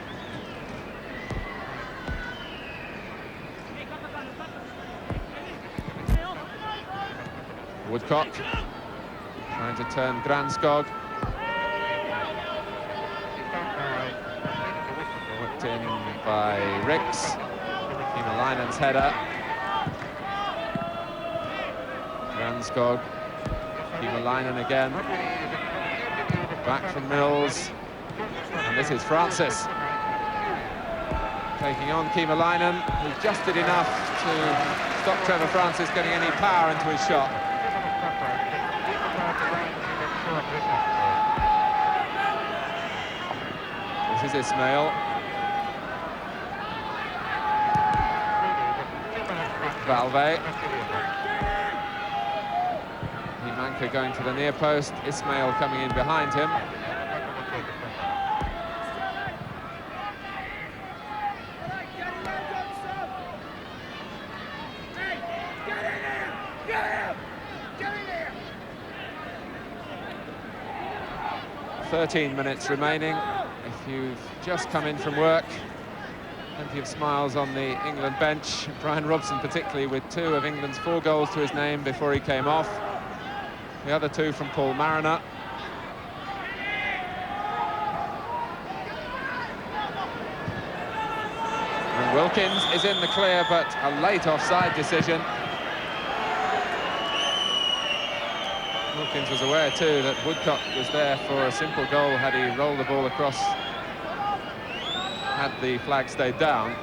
Woodcock trying to turn Granskog. Whipped in by Rix. Kiimalainen's header. Granskog. Kiimalainen again. Back from Mills. And this is Francis. Taking on Kiimalainen, who just did enough to stop Trevor Francis getting any power into his shot. This is Ismail. Valve. Himanka going to the near post, Ismail coming in behind him. "13 minutes remaining. If you've just come in from work, plenty of smiles on the England bench. Brian Robson particularly, with 2 of England's 4 goals to his name before he came off. The other 2 from Paul Mariner. And Wilkins is in the clear, but a late offside decision. Wilkins was aware too that Woodcock was there for a simple goal had he rolled the ball across, had the flag stayed down.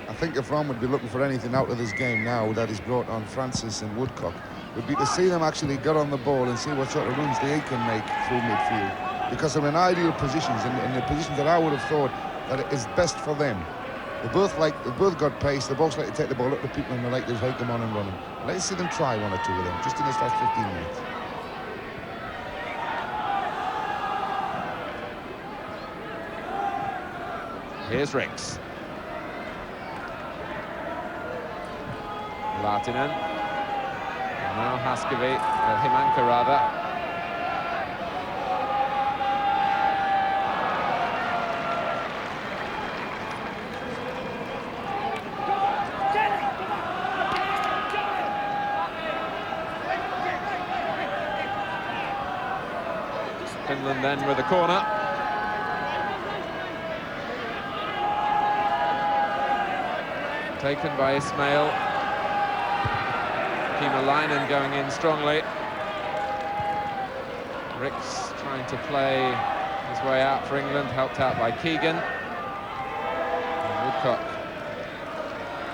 I think if Ron would be looking for anything out of this game now that he's brought on Francis and Woodcock, would be to see them actually get on the ball and see what sort of runs they can make through midfield. Because they're in ideal positions, in the positions that I would have thought that it is best for them. They've both got pace, they both like to take the ball up to people and they like to take them on and running. Let's see them try 1 or 2 of them, just in this last 15 minutes. Here's Ricks. Lahtinen. And now Himanka rather. Finland then with a corner. Taken by Ismail. Kymäläinen going in strongly. Ricks trying to play his way out for England, helped out by Keegan. And Woodcock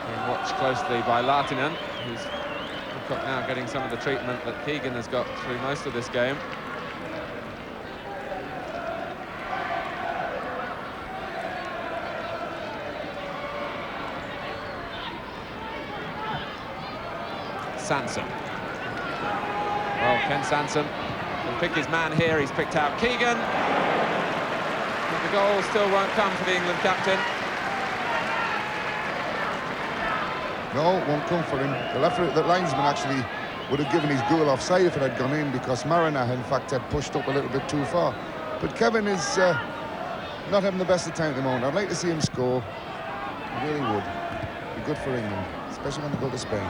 being watched closely by Lahtinen, who's Woodcock now getting some of the treatment that Keegan has got through most of this game. Sanson. Well, Ken Sanson can pick his man here. He's picked out Keegan. But the goal still won't come for the England captain. No, it won't come for him. The linesman actually would have given his goal offside if it had gone in, because Mariner, in fact, had pushed up a little bit too far. But Kevin is not having the best of time at the moment. I'd like to see him score. I really would. Be good for England, especially when they go to Spain.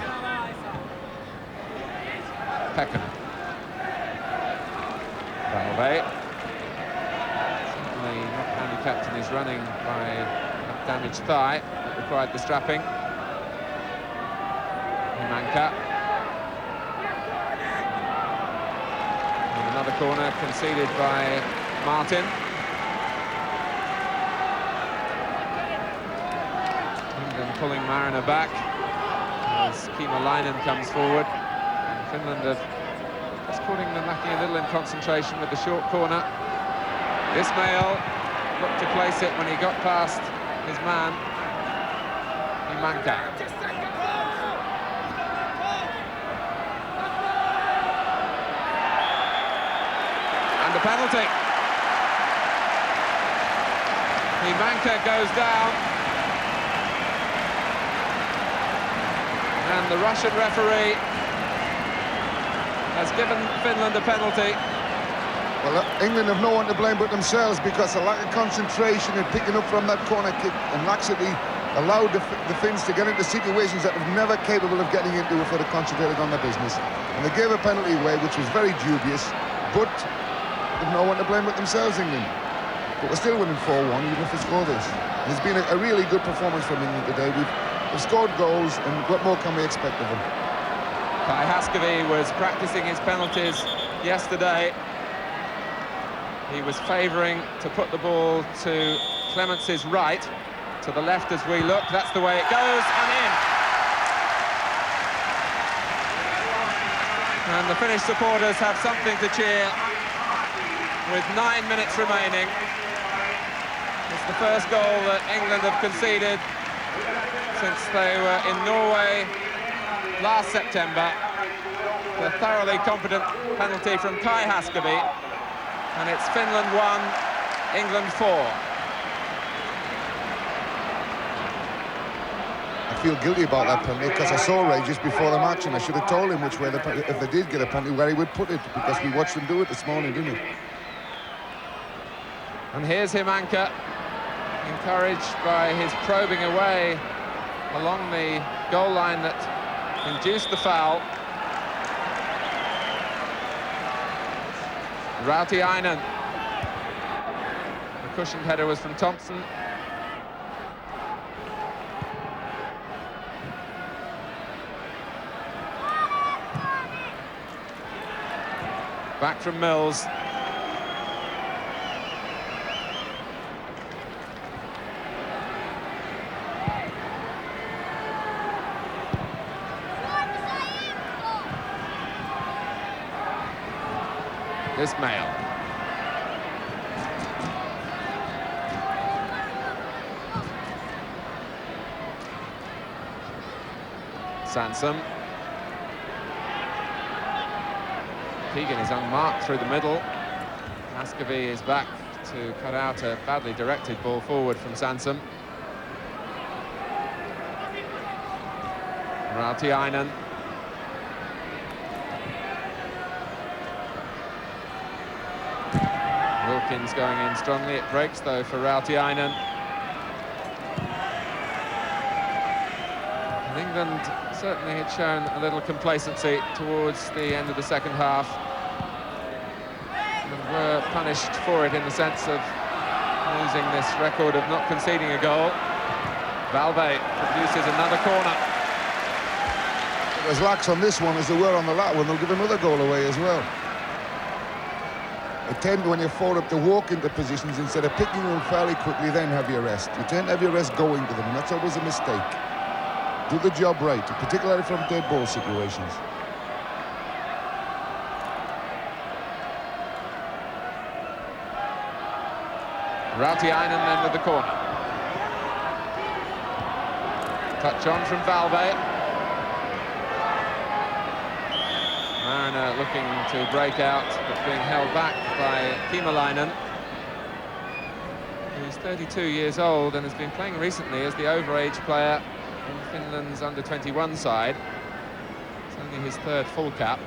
Peckham. Valve. Certainly not handicapped in his running by a damaged thigh that required the strapping. Himanka. And another corner conceded by Martin. England pulling Mariner back as Kymäläinen comes forward. Finland have just caught England lacking a little in concentration with the short corner. Ismail looked to place it when he got past his man, Himanka. And a penalty. Himanka goes down. And the Russian referee has given Finland a penalty. Well, England have no one to blame but themselves, because a lack of concentration and picking up from that corner kick and actually allowed the Finns to get into situations that they're never capable of getting into if they'd concentrated on their business. And they gave a penalty away, which was very dubious, but they've no one to blame but themselves, England. But we're still winning 4-1, even if we score this. And it's been a really good performance from England today. We've scored goals, and what more can we expect of them? Kai Haskavy was practicing his penalties yesterday. He was favouring to put the ball to Clemence's right, to the left as we look. That's the way it goes, and in. And the Finnish supporters have something to cheer with 9 minutes remaining. It's the first goal that England have conceded since they were in Norway last September. The thoroughly competent penalty from Kai Haskeby, and it's Finland 1, England 4. I feel guilty about that penalty because I saw Ray just before the match and I should have told him which way, if they did get a penalty, where he would put it, because we watched him do it this morning, didn't we? And here's Himanka, encouraged by his probing away along the goal line that induced the foul. Rautiainen. The cushioned header was from Thompson. Back from Mills. Ismail. Sansom. Keegan is unmarked through the middle. Haskeby is back to cut out a badly directed ball forward from Sansom. Rautiainen. Wilkins going in strongly. It breaks though for Rautiainen. And England certainly had shown a little complacency towards the end of the second half, and were punished for it in the sense of losing this record of not conceding a goal. Valve produces another corner. As lax on this one as they were on the latter one, they'll give another goal away as well. They tend, when you're forward up, to walk into positions instead of picking them fairly quickly, then have your rest. You tend to have your rest going to them, and that's always a mistake. Do the job right, particularly from dead ball situations. Rautiainen then with the corner. Touch on from Valve. Mariner looking to break out, but being held back by Kimalainen, who's 32 years old and has been playing recently as the overage player in Finland's under-21 side. It's only his third full cap.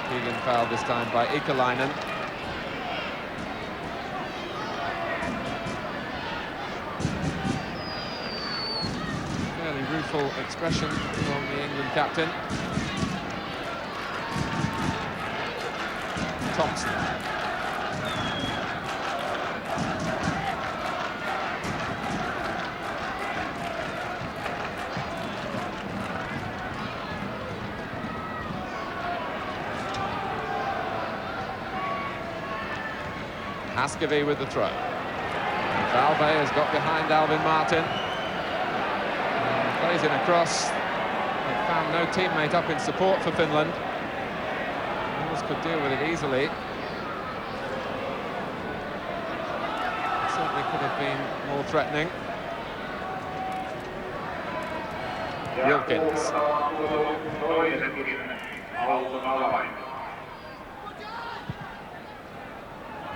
Keegan fouled this time by Ikalainen. Fairly rueful expression from the England captain. Thompson. Haskeby with the throw. Valve has got behind Alvin Martin. And plays in across. They found no teammate up in support for Finland. Mills could deal with it easily. It certainly could have been more threatening. Wilkins.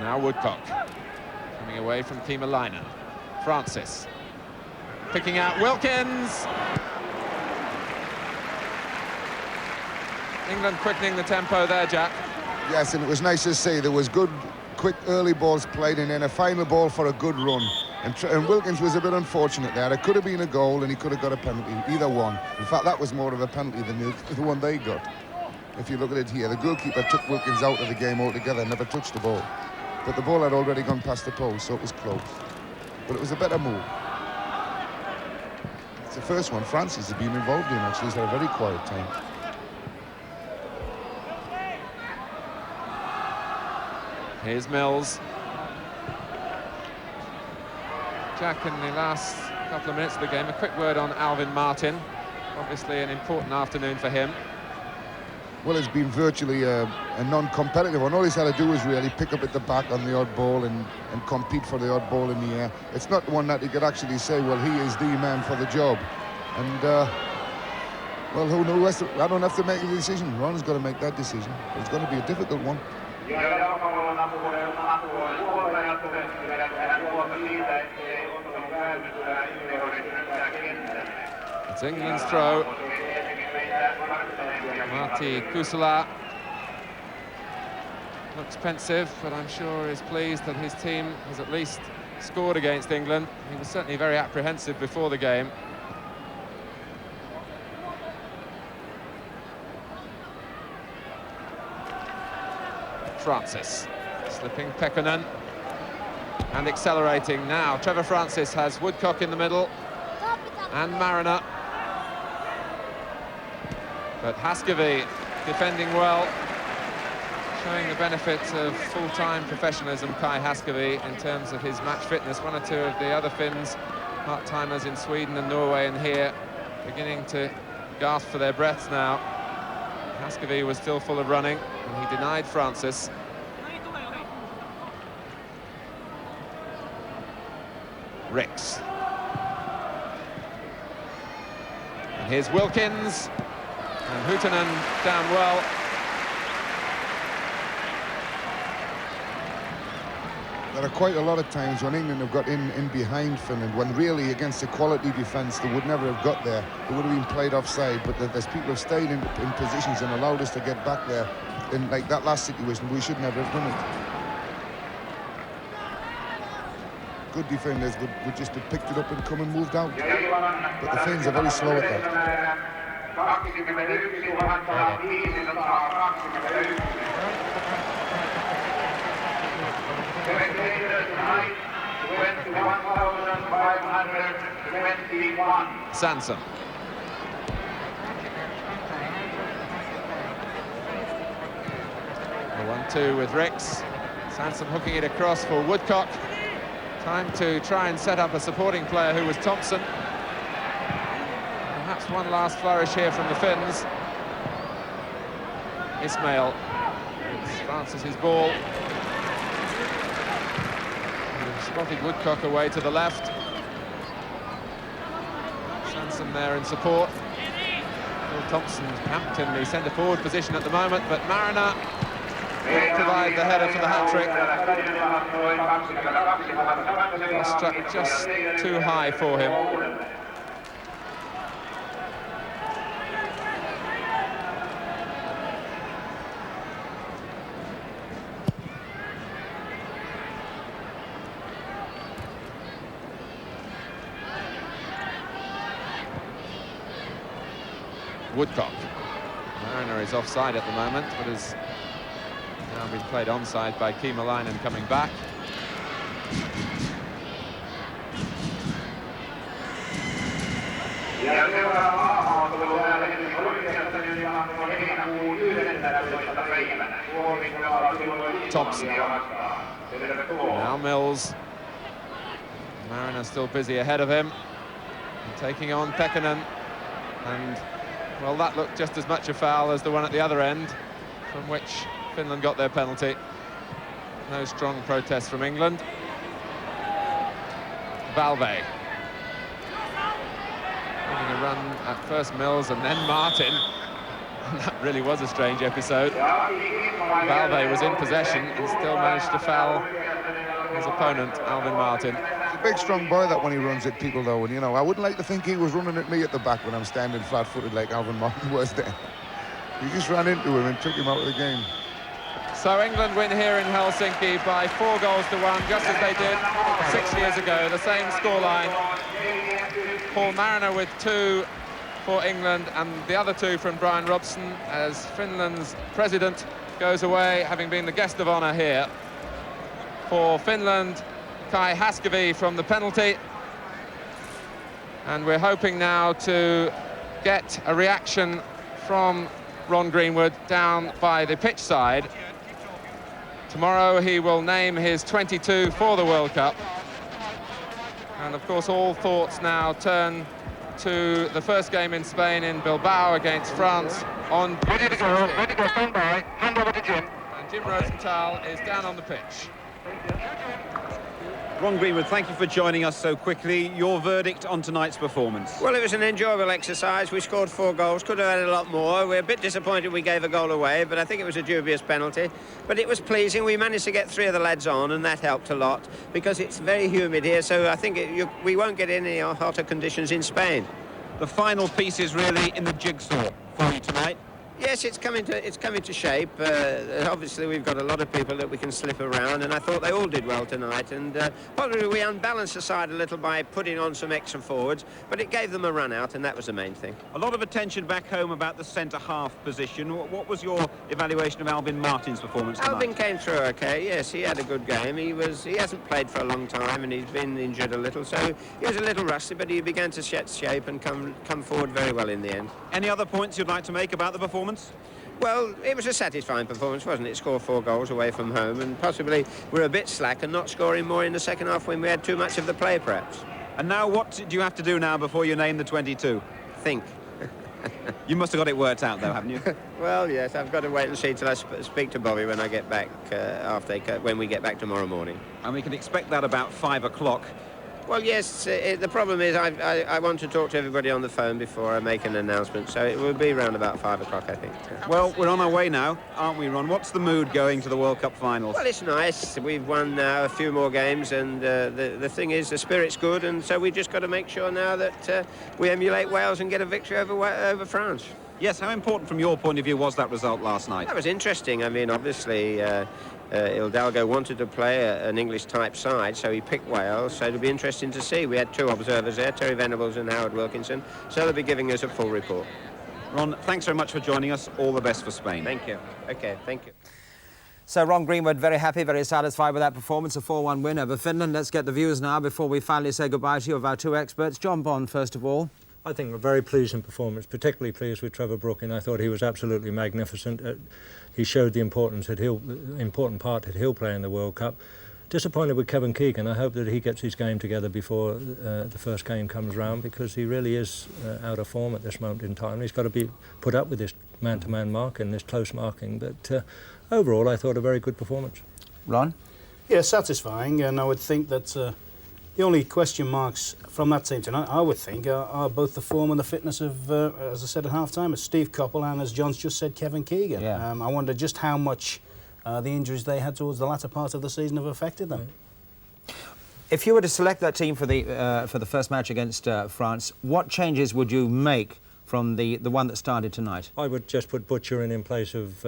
Now Woodcock, coming away from Kimalainen. Francis, picking out Wilkins. England quickening the tempo there, Jack. Yes, and it was nice to see there was good, quick early balls played and then a final ball for a good run. And Wilkins was a bit unfortunate there. It could have been a goal and he could have got a penalty, either one. In fact, that was more of a penalty than the one they got. If you look at it here, the goalkeeper took Wilkins out of the game altogether, never touched the ball. But the ball had already gone past the post, so it was close. But it was a better move. It's the first one Francis has been involved in, actually. He's had a very quiet time. Here's Mills. Jack, in the last couple of minutes of the game, a quick word on Alvin Martin. Obviously an important afternoon for him. well, it's been virtually a non-competitive one. All he's had to do is really pick up at the back on the odd ball and compete for the odd ball in the air. It's not one that he could actually say, well, he is the man for the job. And, well, who knows? I don't have to make a decision. Ron's got to make that decision. It's going to be a difficult one. It's England's throw. Martti Kusula looks pensive, but I'm sure is pleased that his team has at least scored against England. He was certainly very apprehensive before the game. Francis slipping Pekkonen and accelerating now. Trevor Francis has Woodcock in the middle and Mariner. But Haskavy defending well, showing the benefits of full-time professionalism, Kai Haskavy, in terms of his match fitness. One or two of the other Finns, part-timers in Sweden and Norway and here, beginning to gasp for their breaths now. Haskavy was still full of running, and he denied Francis. Ricks. And here's Wilkins. And Huutonen down well. There are quite a lot of times when England have got in behind Finland, when really against a quality defence they would never have got there. They would have been played offside, but there's people who have stayed in positions and allowed us to get back there. In like that last situation, we should never have done it. Good defenders would just have picked it up and come and moved out. But the Finns are very slow at that. Sanson. The 1-2 with Ricks. Sanson hooking it across for Woodcock. Time to try and set up a supporting player who was Thompson. Perhaps one last flourish here from the Finns. Ismail. It's Francis's ball. They've spotted Woodcock away to the left. Sanson there in support. Phil Thompson camped in the centre-forward position at the moment, but Mariner will provide the header for the hat-trick. Struck just too high for him. Woodcock. Mariner is offside at the moment, but has now been played onside by Kiimalainen coming back. Thompson. Now Mills. Mariner still busy ahead of him. And taking on Pekkonen. And, well, that looked just as much a foul as the one at the other end, from which Finland got their penalty. No strong protest from England. Valve. Making a run at first Mills and then Martin. And that really was a strange episode. Valve was in possession and still managed to foul his opponent, Alvin Martin. He's a big, strong boy, that when he runs at people, though. And, you know, I wouldn't like to think he was running at me at the back when I'm standing flat-footed like Alvin Martin was there. He just ran into him and took him out of the game. So England win here in Helsinki by 4-1, just as they did 6 years ago. The same scoreline. Paul Mariner with 2 for England and the other 2 from Brian Robson, as Finland's president goes away, having been the guest of honour here. For Finland, Kai Haskavy from the penalty. And we're hoping now to get a reaction from Ron Greenwood down by the pitch side. Tomorrow he will name his 22 for the World Cup. And of course all thoughts now turn to the first game in Spain in Bilbao against France on... Ready to go, stand by. Hand over to Jim. And Jim Rosenthal is down on the pitch. Ron Greenwood, thank you for joining us so quickly. Your verdict on tonight's performance? Well, it was an enjoyable exercise. We scored 4 goals, could have had a lot more. We're a bit disappointed we gave a goal away, but I think it was a dubious penalty. But it was pleasing. We managed to get 3 of the lads on, and that helped a lot, because it's very humid here, so I think we won't get any hotter conditions in Spain. The final piece is really in the jigsaw for you tonight. Yes, it's coming to shape. Obviously, we've got a lot of people that we can slip around, and I thought they all did well tonight. And probably we unbalanced the side a little by putting on some extra forwards, but it gave them a run out, and that was the main thing. A lot of attention back home about the centre-half position. What was your evaluation of Alvin Martin's performance tonight? Alvin came through okay. Yes, he had a good game. He hasn't played for a long time, and he's been injured a little, so he was a little rusty, but he began to set shape and come forward very well in the end. Any other points you'd like to make about the performance? Well, it was a satisfying performance, wasn't it? Score 4 goals away from home, and possibly we're a bit slack and not scoring more in the second half when we had too much of the play, perhaps. And now what do you have to do now before you name the 22? Think. You must have got it worked out, though, haven't you? Well, yes, I've got to wait and see till I speak to Bobby when I get back, when we get back tomorrow morning. And we can expect that about 5 o'clock. Well, yes, the problem is I want to talk to everybody on the phone before I make an announcement, so it will be around about 5 o'clock, I think. Well, we're on our way now, aren't we, Ron? What's the mood going to the World Cup finals? Well, it's nice. We've won now a few more games, and the thing is, the spirit's good, and so we've just got to make sure now that we emulate Wales and get a victory over France. Yes, how important from your point of view was that result last night? That was interesting. I mean, obviously, Hidalgo wanted to play an English-type side, so he picked Wales, so it'll be interesting to see. We had 2 observers there, Terry Venables and Howard Wilkinson, so they'll be giving us a full report. Ron, thanks very much for joining us. All the best for Spain. Thank you. OK, thank you. So Ron Greenwood, very happy, very satisfied with that performance, a 4-1 win over Finland. Let's get the views now before we finally say goodbye to you of our 2 experts. John Bond, first of all. I think a very pleasing performance, particularly pleased with Trevor Brooking. I thought he was absolutely magnificent. He showed the important part that he'll play in the World Cup. Disappointed with Kevin Keegan. I hope that he gets his game together before the first game comes round, because he really is out of form at this moment in time. He's got to be put up with this man-to-man marking, this close marking. But overall, I thought a very good performance. Ron? Yeah, satisfying, and I would think that the only question marks from that team tonight, I would think, are both the form and the fitness of, as I said at half-time, Steve Coppell and, as John's just said, Kevin Keegan. Yeah. I wonder just how much the injuries they had towards the latter part of the season have affected them. If you were to select that team for the first match against France, what changes would you make from the one that started tonight? I would just put Butcher in place of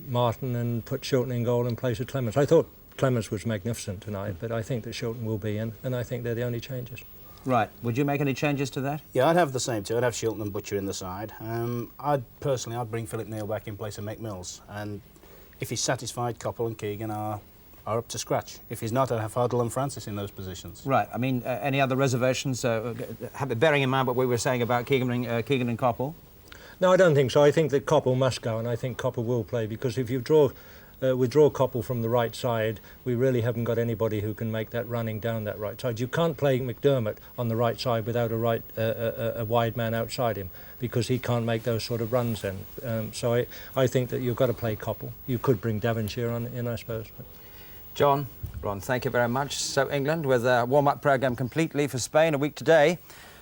Martin, and put Shilton in goal in place of Clements. I thought Clements was magnificent tonight, but I think that Shilton will be in, and I think they're the only changes. Right. Would you make any changes to that? Yeah, I'd have the same too. I'd have Shilton and Butcher in the side. I'd bring Philip Neal back in place of McMills, and if he's satisfied, Coppell and Keegan are up to scratch. If he's not, I'd have Huddle and Francis in those positions. Right. I mean, any other reservations, bearing in mind what we were saying about Keegan and Coppell? No, I don't think so. I think that Coppell must go, and I think Coppell will play, because if you withdraw Coppell from the right side, we really haven't got anybody who can make that running down that right side. You can't play McDermott on the right side without a wide man outside him, because he can't make those sort of runs then. So I think that you've got to play Coppell. You could bring Devonshire in, I suppose. John, Ron, thank you very much. So England, with a warm-up programme completely for Spain a week today.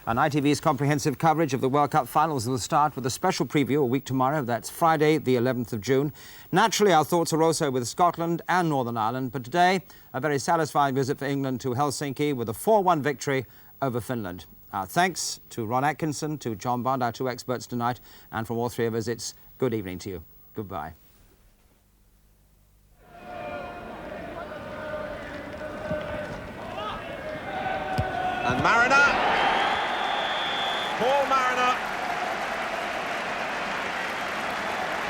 And ITV's comprehensive coverage of the World Cup finals will start with a special preview a week tomorrow. That's Friday, the 11th of June. Naturally, our thoughts are also with Scotland and Northern Ireland. But today, a very satisfying visit for England to Helsinki with a 4-1 victory over Finland. Thanks to Ron Atkinson, to John Bond, our 2 experts tonight. And from all 3 of us, it's good evening to you. Goodbye. And Mariner. Paul Mariner.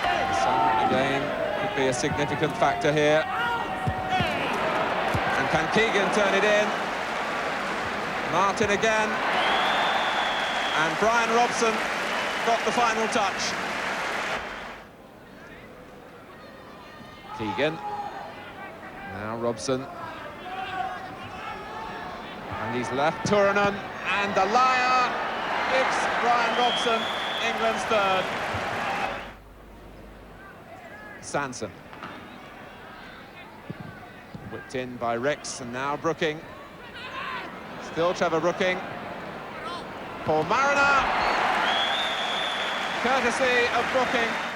The sun again could be a significant factor here. And can Keegan turn it in? Martin again. And Brian Robson got the final touch. Keegan. Now Robson. And he's left Turunen, and the Liar gives Brian Robson England's third. Sanson. Whipped in by Ricks, and now Brooking. Still Trevor Brooking. Paul Mariner. Courtesy of Brooking.